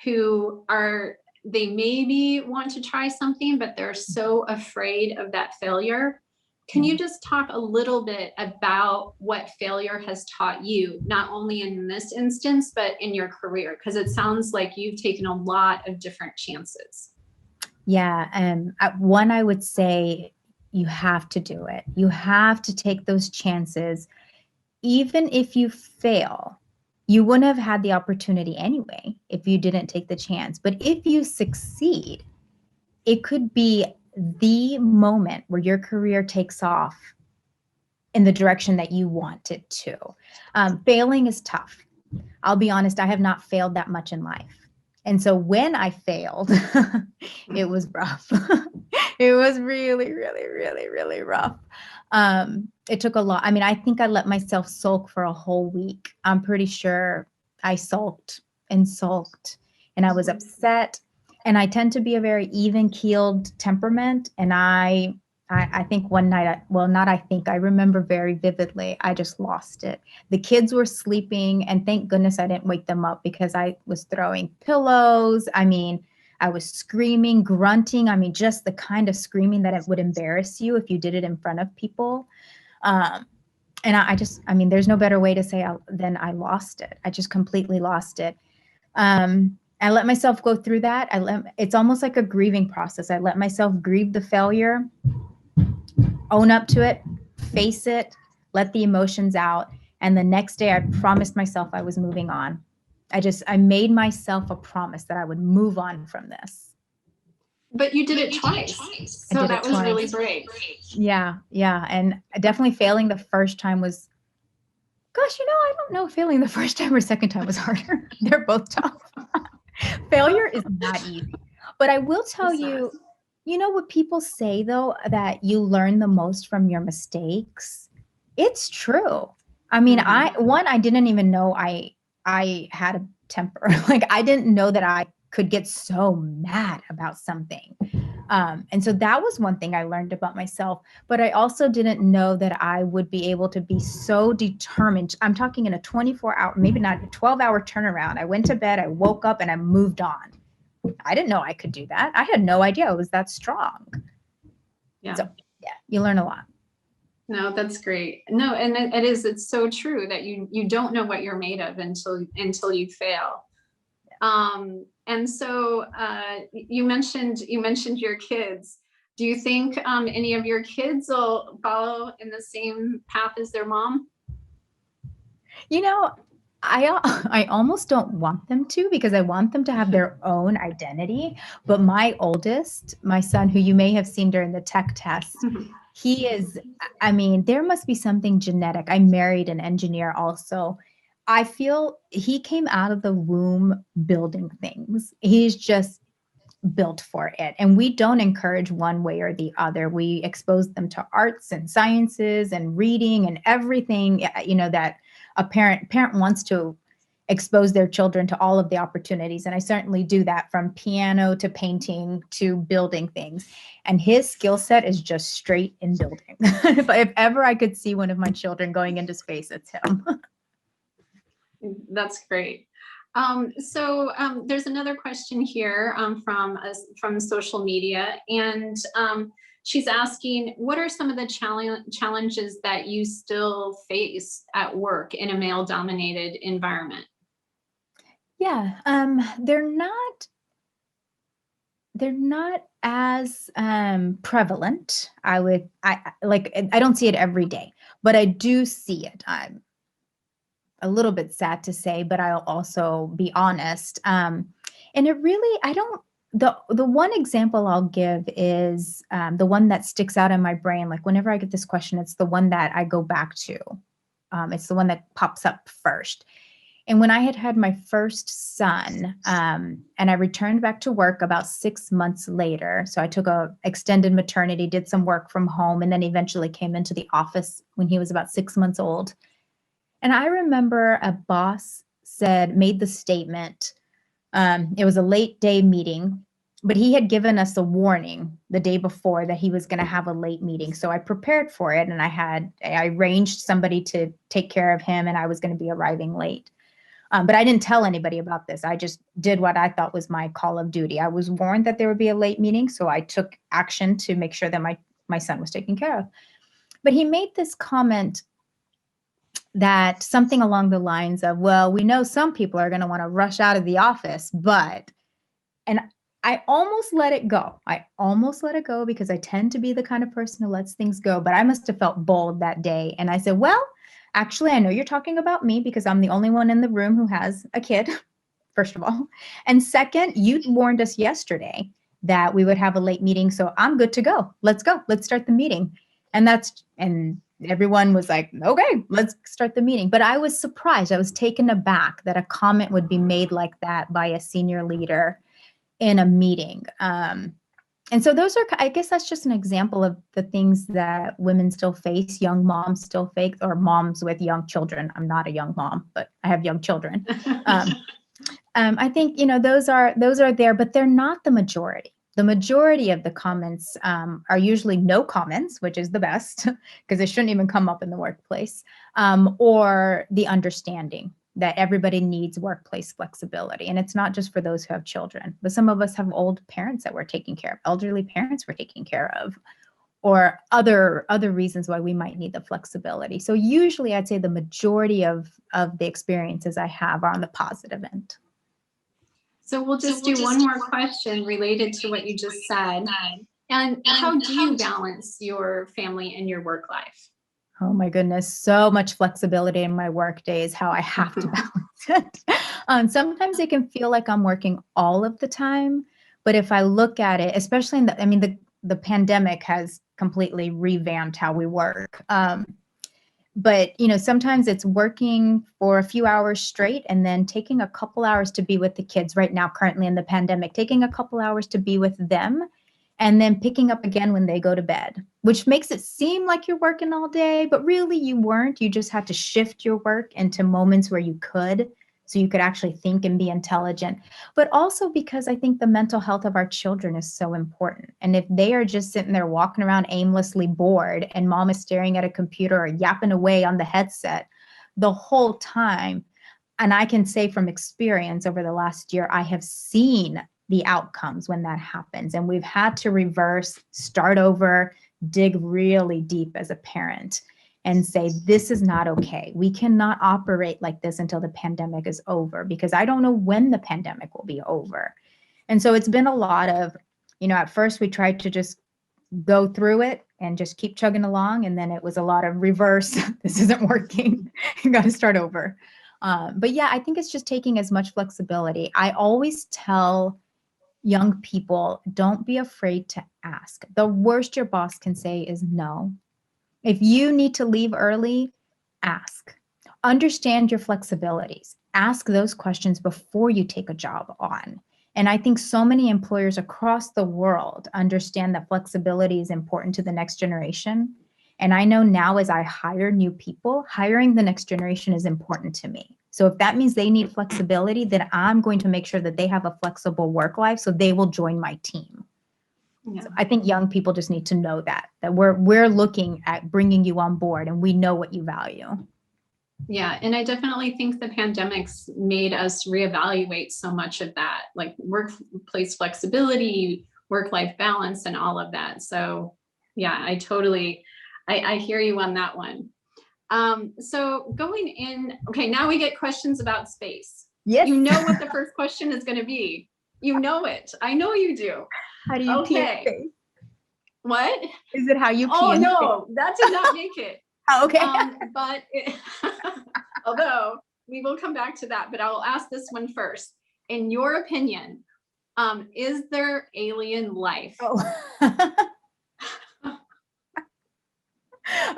A: who they maybe want to try something, but they're so afraid of that failure. Can you just talk a little bit about what failure has taught you, not only in this instance, but in your career? Because it sounds like you've taken a lot of different chances.
D: Yeah, one, I would say you have to do it. You have to take those chances. Even if you fail, you wouldn't have had the opportunity anyway if you didn't take the chance. But if you succeed, it could be the moment where your career takes off in the direction that you want it to. Failing is tough. I'll be honest, I have not failed that much in life. And so when I failed, it was rough. It was really, really, really, really rough. It took a lot. I mean, I think I let myself sulk for a whole week. I'm pretty sure I sulked and I was upset. And I tend to be a very even-keeled temperament. And I think one night, I remember very vividly, I just lost it. The kids were sleeping, and thank goodness I didn't wake them up, because I was throwing pillows. I mean, I was screaming, grunting. I mean, just the kind of screaming that it would embarrass you if you did it in front of people. And there's no better way to say than I lost it. I just completely lost it. I let myself go through that. It's almost like a grieving process. I let myself grieve the failure, own up to it, face it, let the emotions out. And the next day I promised myself I was moving on. I made myself a promise that I would move on from this.
A: But you did it twice.
D: I
A: So
D: did
A: that
D: it
A: was really
D: twice.
A: brave.
D: Yeah. And definitely failing the first time was, gosh, I don't know if failing the first time or second time was harder. They're both tough. Failure is not easy. But I will tell
A: It's not.
D: you, what people say though, that you learn the most from your mistakes. It's true. I mean,
A: Mhm.
D: I didn't even know I had a temper. Like I didn't know that I could get so mad about something. And so that was one thing I learned about myself. But I also didn't know that I would be able to be so determined. I'm talking in a 24-hour, maybe not a 12-hour turnaround. I went to bed, I woke up, and I moved on. I didn't know I could do that. I had no idea I was that strong.
A: Yeah.
D: So yeah, you learn a lot.
A: No, that's great. No, and it's so true that you don't know what you're made of until you fail. And so you mentioned your kids. Do you think any of your kids will follow in the same path as their mom?
D: I almost don't want them to, because I want them to have their own identity. But my oldest, my son, who you may have seen during the tech test, he is, I mean, there must be something genetic. I married an engineer also. I feel he came out of the womb building things. He's just built for it. And we don't encourage one way or the other. We expose them to arts and sciences and reading and everything, that a parent wants to expose their children to all of the opportunities. And I certainly do that, from piano to painting to building things. And his skill set is just straight in building. If ever I could see one of my children going into space, it's him.
A: That's great. So there's another question here from social media, and she's asking, what are some of the challenges that you still face at work in a male-dominated environment?
D: Yeah, they're not as prevalent. I don't see it every day, but I do see it. I'm a little bit sad to say, but I'll also be honest. And it really, I don't. The one example I'll give is the one that sticks out in my brain. Like whenever I get this question, it's the one that I go back to. It's the one that pops up first. And when I had my first son, and I returned back to work about 6 months later, so I took a extended maternity, did some work from home, and then eventually came into the office when he was about 6 months old. And I remember a boss made the statement. It was a late day meeting, but he had given us a warning the day before that he was going to have a late meeting. So I prepared for it, and I arranged somebody to take care of him, and I was going to be arriving late. But I didn't tell anybody about this. I just did what I thought was my call of duty. I was warned that there would be a late meeting, so I took action to make sure that my son was taken care of. But he made this comment that something along the lines of, well, we know some people are going to want to rush out of the office, and I almost let it go. I almost let it go because I tend to be the kind of person who lets things go, but I must have felt bold that day. And I said, well, actually, I know you're talking about me because I'm the only one in the room who has a kid, first of all. And second, you warned us yesterday that we would have a late meeting, so I'm good to go. Let's go. Let's start the meeting. And everyone was like, okay, let's start the meeting. But I was surprised. I was taken aback that a comment would be made like that by a senior leader in a meeting. And so I guess that's just an example of the things that women still face, young moms still face, or moms with young children. I'm not a young mom, but I have young children. I think, those are there, but they're not the majority. The majority of the comments are usually no comments, which is the best because it shouldn't even come up in the workplace, or the understanding that everybody needs workplace flexibility. And it's not just for those who have children, but some of us have old parents that we're taking care of, elderly parents we're taking care of, or other reasons why we might need the flexibility. So usually I'd say the majority of the experiences I have are on the positive end.
A: So we'll just do one more question related to what you just said. And how do you balance your family and your work life?
D: Oh my goodness, so much flexibility in my work days, how I have to balance it. Sometimes it can feel like I'm working all of the time, but if I look at it, especially in the pandemic has completely revamped how we work. But sometimes it's working for a few hours straight and then taking a couple hours to be with the kids right now, currently in the pandemic, taking a couple hours to be with them and then picking up again when they go to bed, which makes it seem like you're working all day, but really you weren't. You just had to shift your work into moments where you could, so you could actually think and be intelligent. But also because I think the mental health of our children is so important. And if they are just sitting there walking around aimlessly bored and mom is staring at a computer or yapping away on the headset the whole time, and I can say from experience over the last year, I have seen the outcomes when that happens. And we've had to reverse, start over, dig really deep as a parent and say, this is not okay. We cannot operate like this until the pandemic is over, because I don't know when the pandemic will be over. And so it's been a lot of, at first we tried to just go through it and just keep chugging along. And then it was a lot of reverse. This isn't working. You got to start over. But yeah, I think it's just taking as much flexibility. I always tell young people, don't be afraid to ask. The worst your boss can say is no. If you need to leave early, ask. Understand your flexibilities. Ask those questions before you take a job on. And I think so many employers across the world understand that flexibility is important to the next generation. And I know now as I hire new people, hiring the next generation is important to me. So if that means they need flexibility, then I'm going to make sure that they have a flexible work life so they will join my team.
A: Yeah.
D: So I think young people just need to know that we're looking at bringing you on board and we know what you value.
A: Yeah, and I definitely think the pandemic's made us reevaluate so much of that, like workplace flexibility, work-life balance, and all of that. So yeah, I hear you on that one. So going in, okay, now we get questions about space.
D: Yes.
A: You know what the first question is going to be. You know it. I know you do.
D: How do you pee in
A: Okay.
D: space?
A: What?
D: Is it how you pee
A: Oh
D: in space?
A: no, that did not make it.
D: Oh, okay.
A: But although we will come back to that, but I will ask this one first. In your opinion, is there alien life?
D: Oh.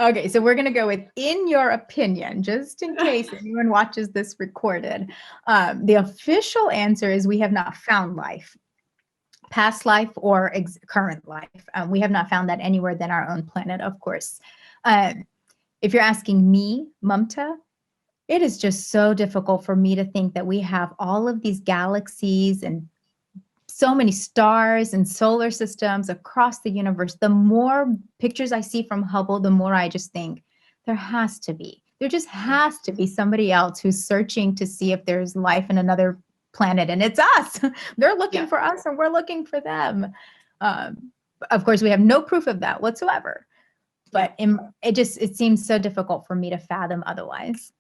D: Okay, so we're going to go with in your opinion, just in case anyone watches this recorded. The official answer is we have not found life, past life or current life. We have not found that anywhere than our own planet, of course. If you're asking me, Mamta, it is just so difficult for me to think that we have all of these galaxies and so many stars and solar systems across the universe. The more pictures I see from Hubble, the more I just think there just has to be somebody else who's searching to see if there's life in another planet, and it's us. They're looking for us and we're looking for them. Of course, we have no proof of that whatsoever, but it seems so difficult for me to fathom otherwise.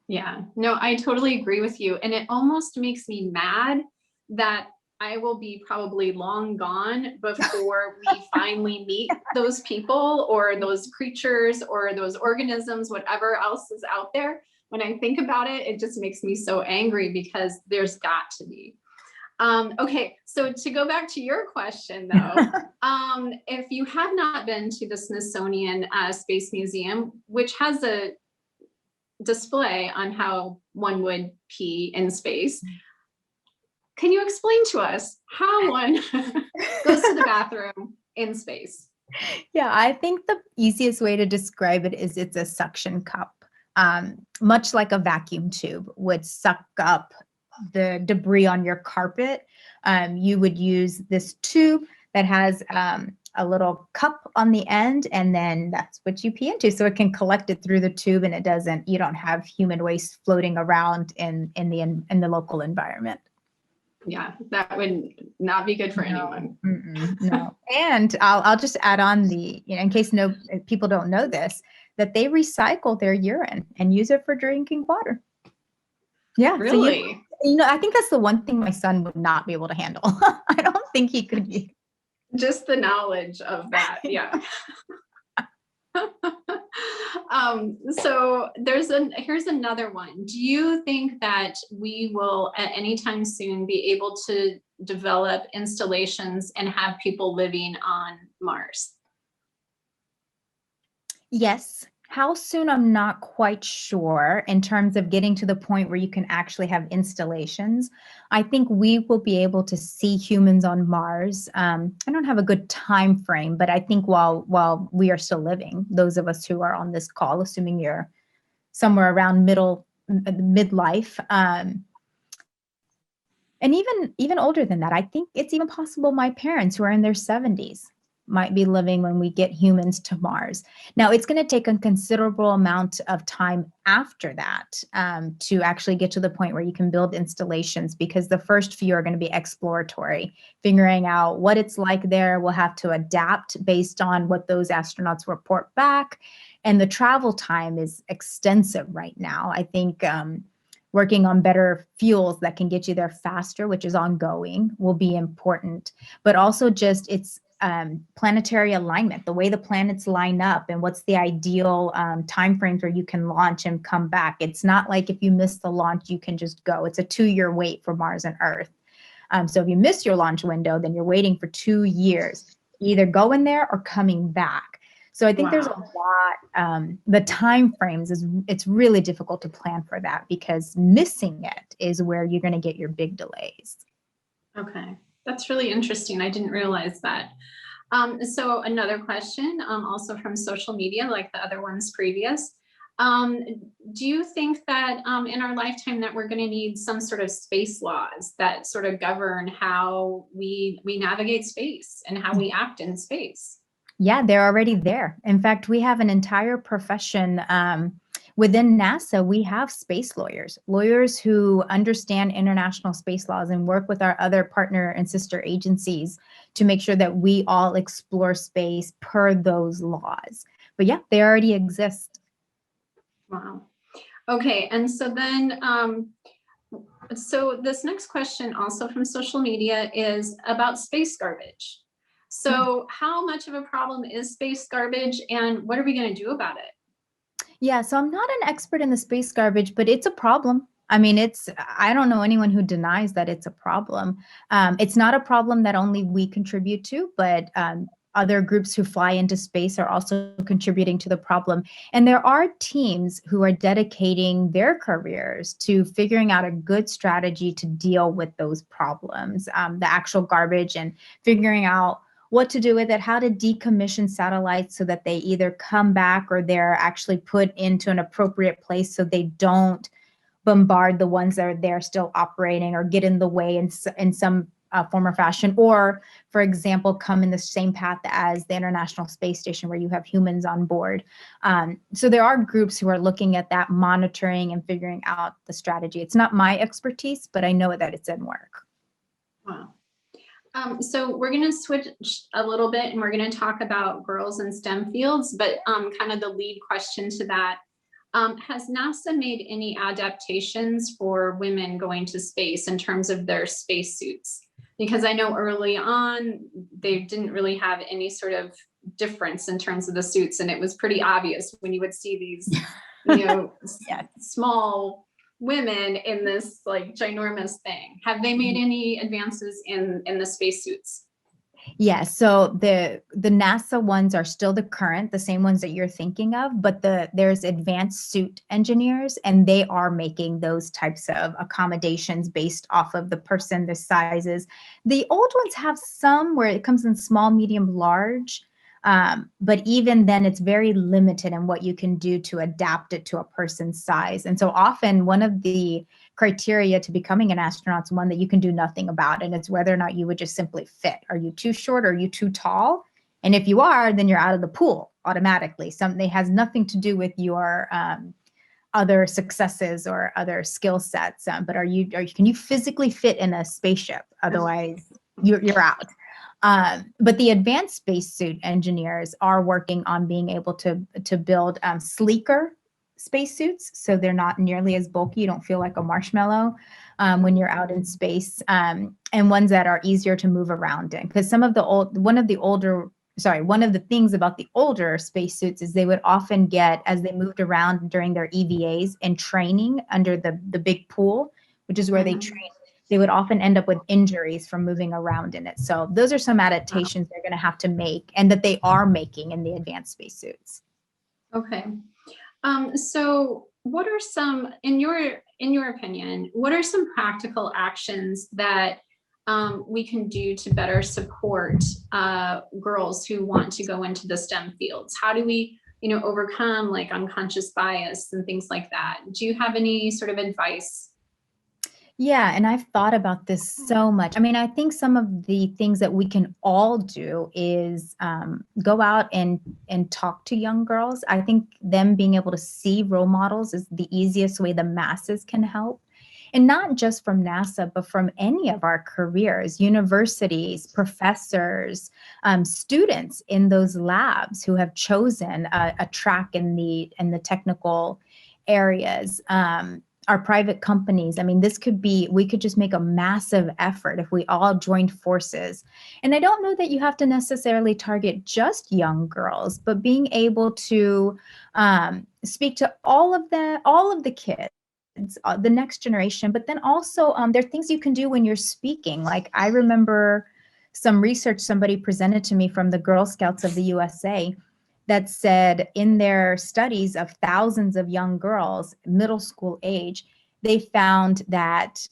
A: Yeah, no, I totally agree with you. And it almost makes me mad that I will be probably long gone before we finally meet those people or those creatures or those organisms, whatever else is out there. When I think about it, it just makes me so angry because there's got to be. Okay, so to go back to your question though, if you have not been to the Smithsonian Space Museum, which has a display on how one would pee in space, can you explain to us how one goes to the bathroom in space?
D: Yeah, I think the easiest way to describe it is it's a suction cup, much like a vacuum tube would suck up the debris on your carpet. You would use this tube that has a little cup on the end, and then that's what you pee into. So it can collect it through the tube, and you don't have human waste floating around in the local environment.
A: Yeah, that would not be good for anyone.
D: No. And I'll just add on in case people don't know this, that they recycle their urine and use it for drinking water. Yeah.
A: Really?
D: So I think that's the one thing my son would not be able to handle. I don't think he could be.
A: Just the knowledge of that. Yeah. So here's another one. Do you think that we will at any time soon be able to develop installations and have people living on Mars?
D: Yes. How soon, I'm not quite sure in terms of getting to the point where you can actually have installations. I think we will be able to see humans on Mars. I don't have a good time frame, but I think while we are still living, those of us who are on this call, assuming you're somewhere around midlife, and even older than that, I think it's even possible my parents who are in their 70s might be living when we get humans to Mars. Now, it's going to take a considerable amount of time after that to actually get to the point where you can build installations, because the first few are going to be exploratory, figuring out what it's like there. We'll have to adapt based on what those astronauts report back. And the travel time is extensive right now. I think working on better fuels that can get you there faster, which is ongoing, will be important. But also just its planetary alignment, the way the planets line up, and what's the ideal timeframes where you can launch and come back. It's not like if you miss the launch, you can just go. It's a 2-year wait for Mars and Earth. So if you miss your launch window, then you're waiting for 2 years, either going there or coming back. So I think there's a lot, the time frames it's really difficult to plan for that, because missing it is where you're going to get your big delays.
A: Okay, that's really interesting. I didn't realize that. So another question, also from social media, like the other ones previous. Do you think that in our lifetime that we're going to need some sort of space laws that sort of govern how we navigate space and how we act in space?
D: Yeah, they're already there. In fact, we have an entire profession within NASA. We have space lawyers who understand international space laws and work with our other partner and sister agencies to make sure that we all explore space per those laws. But yeah, they already exist.
A: Wow. Okay, and so then, so this next question also from social media is about space garbage. So how much of a problem is space garbage, and what are we going to do about it?
D: Yeah, so I'm not an expert in the space garbage, but it's a problem. I mean, I don't know anyone who denies that it's a problem. It's not a problem that only we contribute to, but other groups who fly into space are also contributing to the problem. And there are teams who are dedicating their careers to figuring out a good strategy to deal with those problems, the actual garbage, and figuring out what to do with it, how to decommission satellites so that they either come back or they're actually put into an appropriate place so they don't bombard the ones that are there still operating or get in the way in some form or fashion, or, for example, come in the same path as the International Space Station where you have humans on board. So there are groups who are looking at that, monitoring and figuring out the strategy. It's not my expertise, but I know that it's in work.
A: Wow. So we're going to switch a little bit and we're going to talk about girls in STEM fields, but kind of the lead question to that, has NASA made any adaptations for women going to space in terms of their spacesuits? Because I know early on, they didn't really have any sort of difference in terms of the suits. And it was pretty obvious when you would see these, small women in this like ginormous thing. Have they made any advances in the spacesuits?
D: Yeah, so the NASA ones are still the same ones that you're thinking of, but there's advanced suit engineers, and they are making those types of accommodations based off of the person, the sizes. The old ones have some where it comes in small, medium, large, but even then it's very limited in what you can do to adapt it to a person's size. And so often one of the criteria to becoming an astronaut is one that you can do nothing about, and it's whether or not you would just simply fit. Are you too short? Are you too tall? And if you are, then you're out of the pool automatically. Something has nothing to do with your other successes or other skill sets. But can you physically fit in a spaceship? Otherwise, you're out. But the advanced spacesuit engineers are working on being able to build sleeker spacesuits, so they're not nearly as bulky. You don't feel like a marshmallow when you're out in space, and ones that are easier to move around in. Because one of the older one of the things about the older spacesuits is they would often get, as they moved around during their EVAs and training under the big pool, which is where they
A: Mhm.
D: train, they would often end up with injuries from moving around in it. So those are some adaptations they're going to have to make, and that they are making in the advanced spacesuits.
A: Okay. So what are some, in your opinion, what are some practical actions that we can do to better support girls who want to go into the STEM fields? How do we, overcome like unconscious bias and things like that? Do you have any sort of advice?
D: Yeah, and I've thought about this so much. I mean, I think some of the things that we can all do is go out and talk to young girls. I think them being able to see role models is the easiest way the masses can help. And not just from NASA, but from any of our careers, universities, professors, students in those labs who have chosen a track in the technical areas. Our private companies. I mean, we could just make a massive effort if we all joined forces. And I don't know that you have to necessarily target just young girls, but being able to speak to all of the kids, the next generation. But then also, there are things you can do when you're speaking. Like, I remember some research somebody presented to me from the Girl Scouts of the USA that said in their studies of thousands of young girls, middle school age, they found that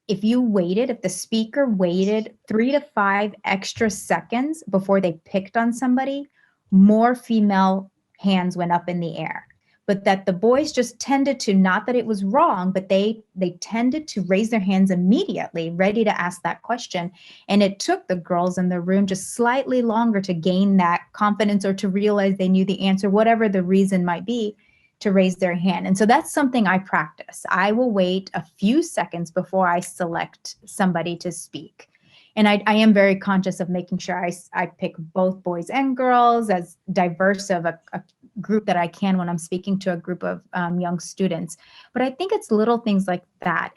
D: if the speaker waited 3 to 5 extra seconds before they picked on somebody, more female hands went up in the air. But that the boys just tended to, not that it was wrong, but they tended to raise their hands immediately, ready to ask that question. And it took the girls in the room just slightly longer to gain that confidence or to realize they knew the answer, whatever the reason might be, to raise their hand. And so that's something I practice. I will wait a few seconds before I select somebody to speak. And I am very conscious of making sure I pick both boys and girls, as diverse of a group that I can when I'm speaking to a group of young students. But I think it's little things like that.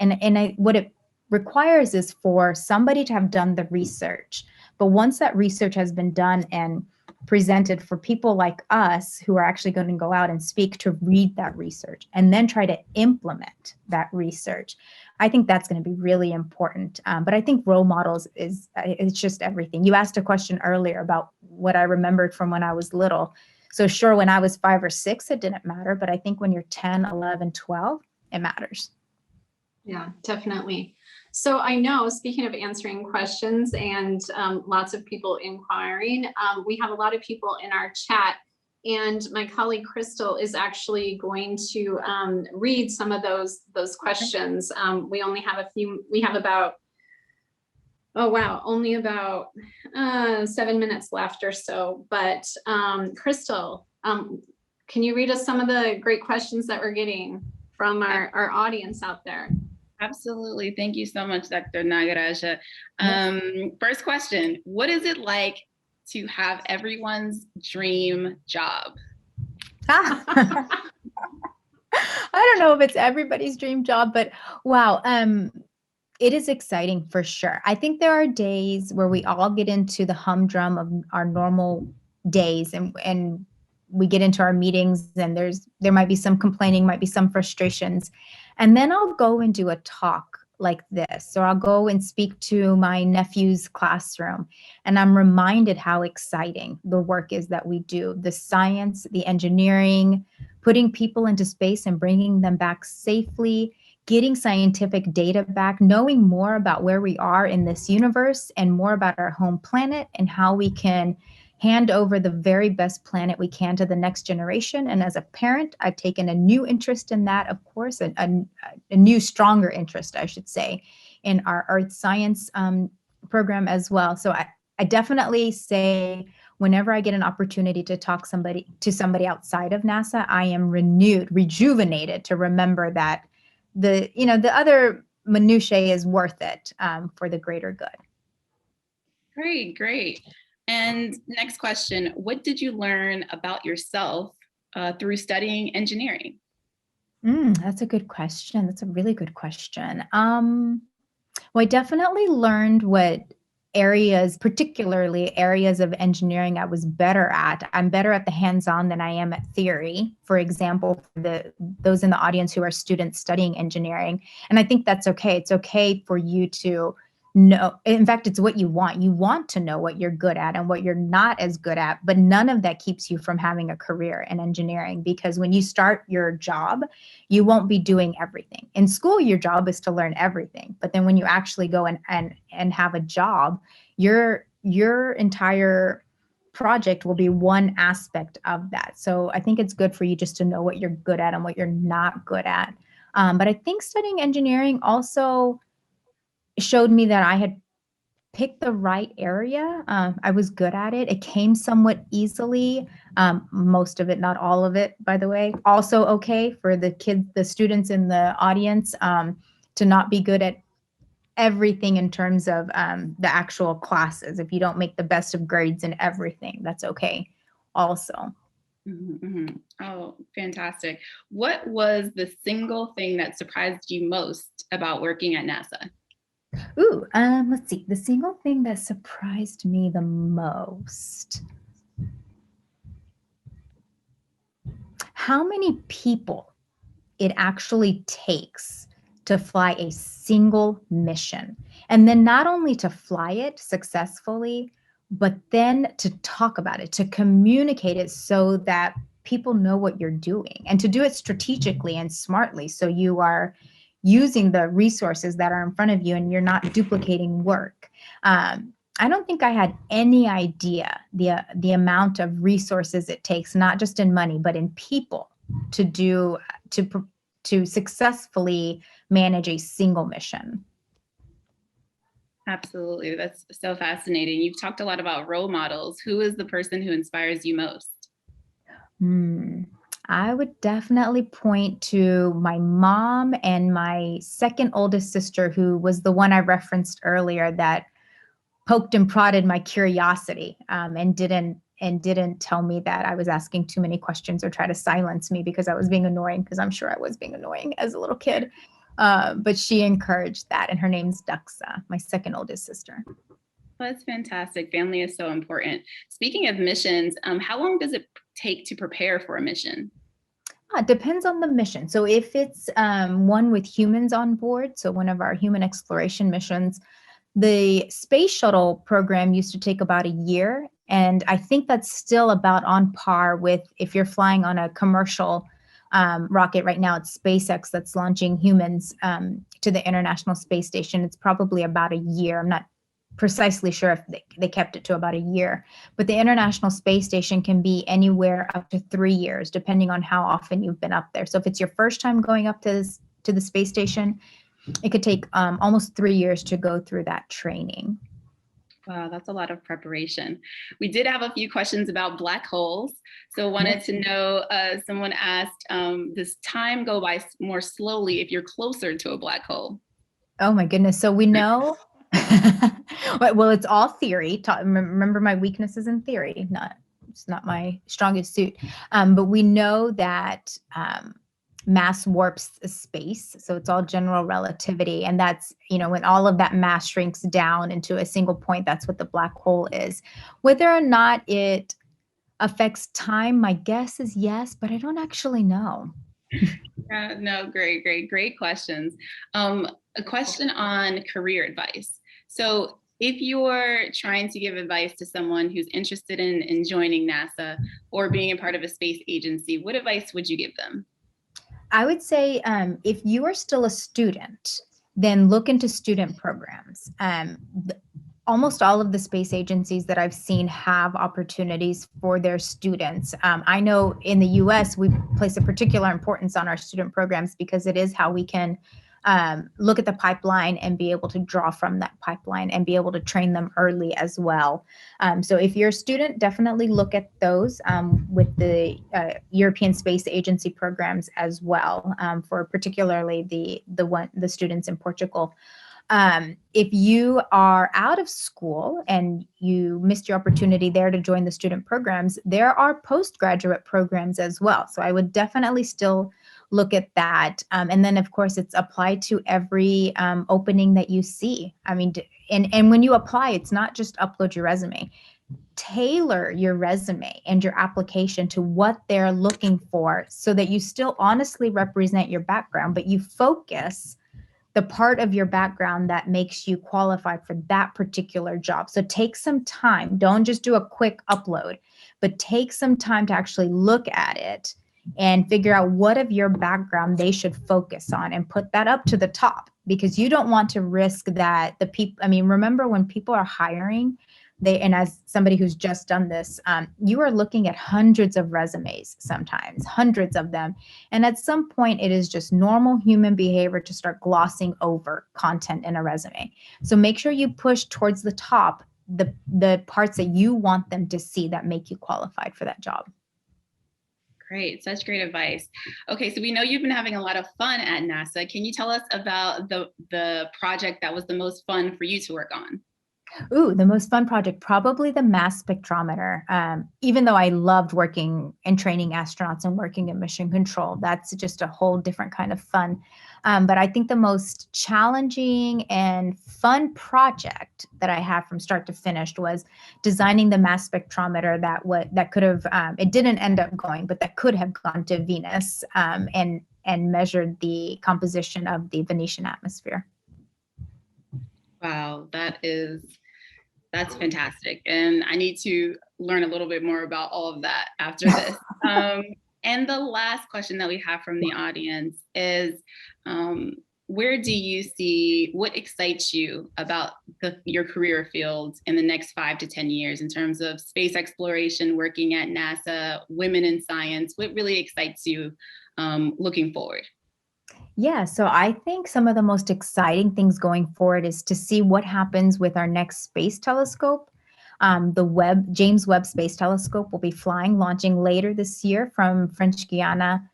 D: What it requires is for somebody to have done the research. But once that research has been done and presented, for people like us who are actually going to go out and speak, to read that research and then try to implement that research, I think that's going to be really important. But I think role models it's just everything. You asked a question earlier about what I remembered from when I was little. So sure, when I was 5 or 6, it didn't matter. But I think when you're 10, 11, 12, it matters.
A: Yeah, definitely. So I know, speaking of answering questions and lots of people inquiring, we have a lot of people in our chat, and my colleague Crystal is actually going to read some of those questions. We only have we have about, oh wow, only about 7 minutes left or so. But Crystal, can you read us some of the great questions that we're getting from our audience out there?
C: Absolutely. Thank you so much, Dr. Nagaraja. First question, what is it like to have everyone's dream job?
D: I don't know if it's everybody's dream job, but wow. It is exciting for sure. I think there are days where we all get into the humdrum of our normal days, and we get into our meetings, and there might be some complaining, might be some frustrations. And then I'll go and do a talk like this, or I'll go and speak to my nephew's classroom, and I'm reminded how exciting the work is that we do, the science, the engineering, putting people into space and bringing them back safely, getting scientific data back, knowing more about where we are in this universe and more about our home planet and how we can hand over the very best planet we can to the next generation. And as a parent, I've taken a new interest in that, of course, a new, stronger interest, I should say, in our earth science program as well. So I definitely say, whenever I get an opportunity to talk to somebody outside of NASA, I am rejuvenated to remember that the other minutiae is worth it for the greater good.
C: Great. And next question, what did you learn about yourself through studying engineering?
D: That's a good question. That's a really good question. Well, I definitely learned what areas, particularly areas of engineering I was better at. I'm better at the hands-on than I am at theory. For example, those in the audience who are students studying engineering. And I think that's okay. It's okay for you to know. In fact, it's what you want. You want to know what you're good at and what you're not as good at, but none of that keeps you from having a career in engineering, because when you start your job, you won't be doing everything. In school, your job is to learn everything. But then when you actually go and have a job, your entire project will be one aspect of that. So I think it's good for you just to know what you're good at and what you're not good at. But I think studying engineering also showed me that I had picked the right area. I was good at it. It came somewhat easily. Most of it, not all of it, by the way. Also okay for the kids, the students in the audience, to not be good at everything in terms of the actual classes. If you don't make the best of grades in everything, that's okay also.
C: Oh, fantastic. What was the single thing that surprised you most about working at NASA?
D: Ooh, let's see. The single thing that surprised me the most. How many people it actually takes to fly a single mission. And then not only to fly it successfully, but then to talk about it, to communicate it so that people know what you're doing, and to do it strategically and smartly. So you are using the resources that are in front of you and you're not duplicating work. I don't think I had any idea the amount of resources it takes, not just in money, but in people, to successfully manage a single mission.
C: Absolutely. That's so fascinating. You've talked a lot about role models. Who is the person who inspires you most?
D: I would definitely point to my mom and my second oldest sister, who was the one I referenced earlier that poked and prodded my curiosity, and didn't tell me that I was asking too many questions or try to silence me because I was being annoying, because I'm sure I was being annoying as a little kid. But she encouraged that, and her name's Duxa, my second oldest sister.
C: Well, that's fantastic. Family is so important. Speaking of missions, how long does it take to prepare for a mission?
D: It depends on the mission. So if it's one with humans on board, so one of our human exploration missions, the space shuttle program used to take about a year. And I think that's still about on par with if you're flying on a commercial rocket right now. It's SpaceX that's launching humans to the International Space Station. It's probably about a year. I'm not precisely sure if they kept it to about a year. But the International Space Station can be anywhere up to 3 years, depending on how often you've been up there. So if it's your first time going up to the space station, it could take almost 3 years to go through that training.
C: Wow, that's a lot of preparation. We did have a few questions about black holes. So wanted to know, someone asked, does time go by more slowly if you're closer to a black hole?
D: Oh my goodness. So we know, well, it's all theory. Remember, my weakness is in theory, it's not my strongest suit. But we know that mass warps space. So it's all general relativity. And that's, when all of that mass shrinks down into a single point, that's what the black hole is. Whether or not it affects time, my guess is yes, but I don't actually know.
C: No, great questions. A question on career advice. So if you're trying to give advice to someone who's interested in joining NASA or being a part of a space agency, what advice would you give them?
D: I would say if you are still a student, then look into student programs. Almost all of the space agencies that I've seen have opportunities for their students. I know in the US, we place a particular importance on our student programs because it is how we can look at the pipeline and be able to draw from that pipeline and be able to train them early as well. So if you're a student, definitely look at those with the European Space Agency programs as well, for particularly the students in Portugal. If you are out of school and you missed your opportunity there to join the student programs, there are postgraduate programs as well. So I would definitely still look at that. And then, of course, it's applied to every opening that you see. I mean, and when you apply, it's not just upload your resume. Tailor your resume and your application to what they're looking for so that you still honestly represent your background, but you focus the part of your background that makes you qualified for that particular job. So take some time. Don't just do a quick upload, but take some time to actually look at it and figure out what of your background they should focus on and put that up to the top, because you don't want to risk that the people, I mean, remember when people are hiring, and as somebody who's just done this, you are looking at hundreds of resumes, sometimes hundreds of them. And at some point, it is just normal human behavior to start glossing over content in a resume. So make sure you push towards the top, the parts that you want them to see that make you qualified for that job.
C: Great, such great advice. Okay, so we know you've been having a lot of fun at NASA. Can you tell us about the project that was the most fun for you to work on?
D: Ooh, the most fun project, probably the mass spectrometer. Even though I loved working and training astronauts and working in mission control, that's just a whole different kind of fun. But I think the most challenging and fun project that I have from start to finish was designing the mass spectrometer that could have, it didn't end up going, but that could have gone to Venus and measured the composition of the Venetian atmosphere.
C: Wow, that's fantastic. And I need to learn a little bit more about all of that after this. And the last question that we have from the audience is, where do you see, what excites you about your career field in the next 5 to 10 years in terms of space exploration, working at NASA, women in science? What really excites you looking forward?
D: Yeah, so I think some of the most exciting things going forward is to see what happens with our next space telescope. The James Webb Space Telescope will be launching later this year from French Guiana.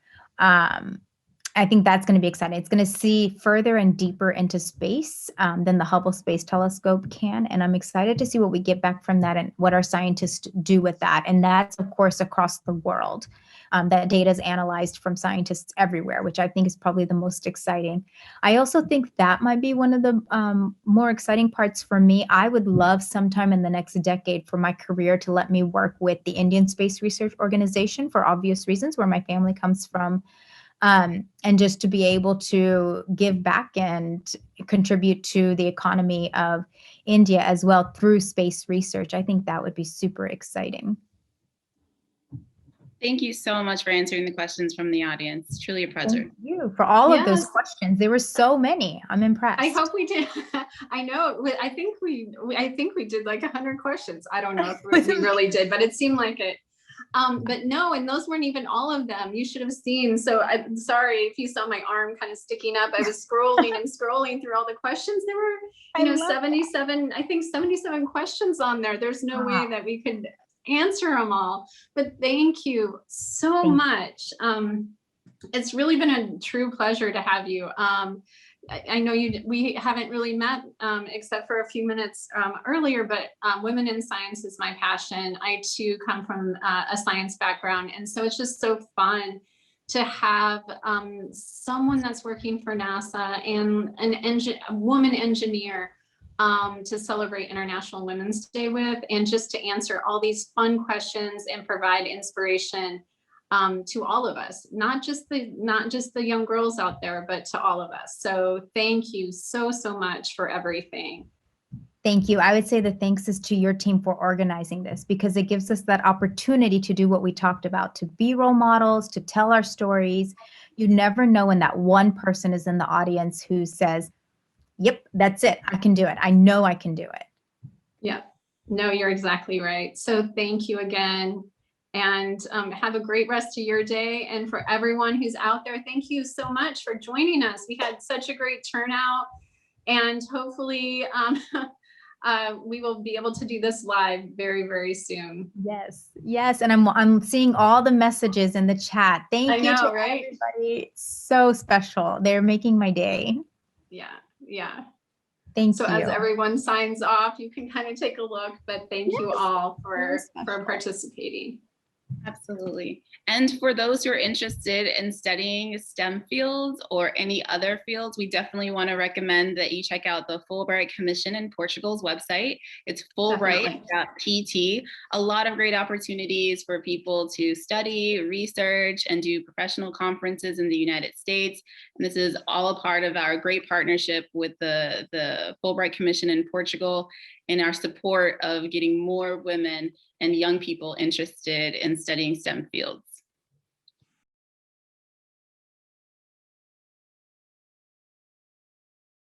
D: I think that's going to be exciting. It's going to see further and deeper into space than the Hubble Space Telescope can. And I'm excited to see what we get back from that and what our scientists do with that. And that's, of course, across the world. That data is analyzed from scientists everywhere, which I think is probably the most exciting. I also think that might be one of the more exciting parts for me. I would love sometime in the next decade for my career to let me work with the Indian Space Research Organization for obvious reasons, where my family comes from. And just to be able to give back and contribute to the economy of India as well through space research. I think that would be super exciting.
C: Thank you so much for answering the questions from the audience. It's truly a pleasure.
D: Thank you for all of those questions. There were so many. I'm impressed.
A: I hope we did. I know. I think we did like 100 questions. I don't know if we really did, but it seemed like it. But no, and those weren't even all of them. You should have seen. So I'm sorry if you saw my arm kind of sticking up. I was scrolling and scrolling through all the questions. There were, 77, I think 77 questions on there. There's no way that we could answer them all, but thank you so much. It's really been a true pleasure to have you. I know we haven't really met except for a few minutes earlier, but women in science is my passion. I too come from a science background, and so it's just so fun to have someone that's working for NASA and a woman engineer to celebrate International Women's Day with, and just to answer all these fun questions and provide inspiration to all of us, not just the young girls out there, but to all of us. So thank you so much for everything.
D: Thank you. I would say the thanks is to your team for organizing this, because it gives us that opportunity to do what we talked about, to be role models, to tell our stories. You never know when that one person is in the audience who says, yep, that's it. I can do it. I know I can do it.
A: Yeah, no, you're exactly right. So thank you again, and have a great rest of your day. And for everyone who's out there, thank you so much for joining us. We had such a great turnout, and hopefully we will be able to do this live very, very soon.
D: Yes. And I'm seeing all the messages in the chat. Thank you to
A: right?
D: everybody. So special. They're making my day.
A: Yeah.
D: Thank you.
A: So as everyone signs off, you can kind of take a look, but thank you all for participating.
C: Absolutely. And for those who are interested in studying STEM fields or any other fields, we definitely want to recommend that you check out the Fulbright Commission in Portugal's website. It's fulbright.pt. A lot of great opportunities for people to study, research, and do professional conferences in the United States. And this is all a part of our great partnership with the Fulbright Commission in Portugal and our support of getting more women and young people interested in studying STEM fields.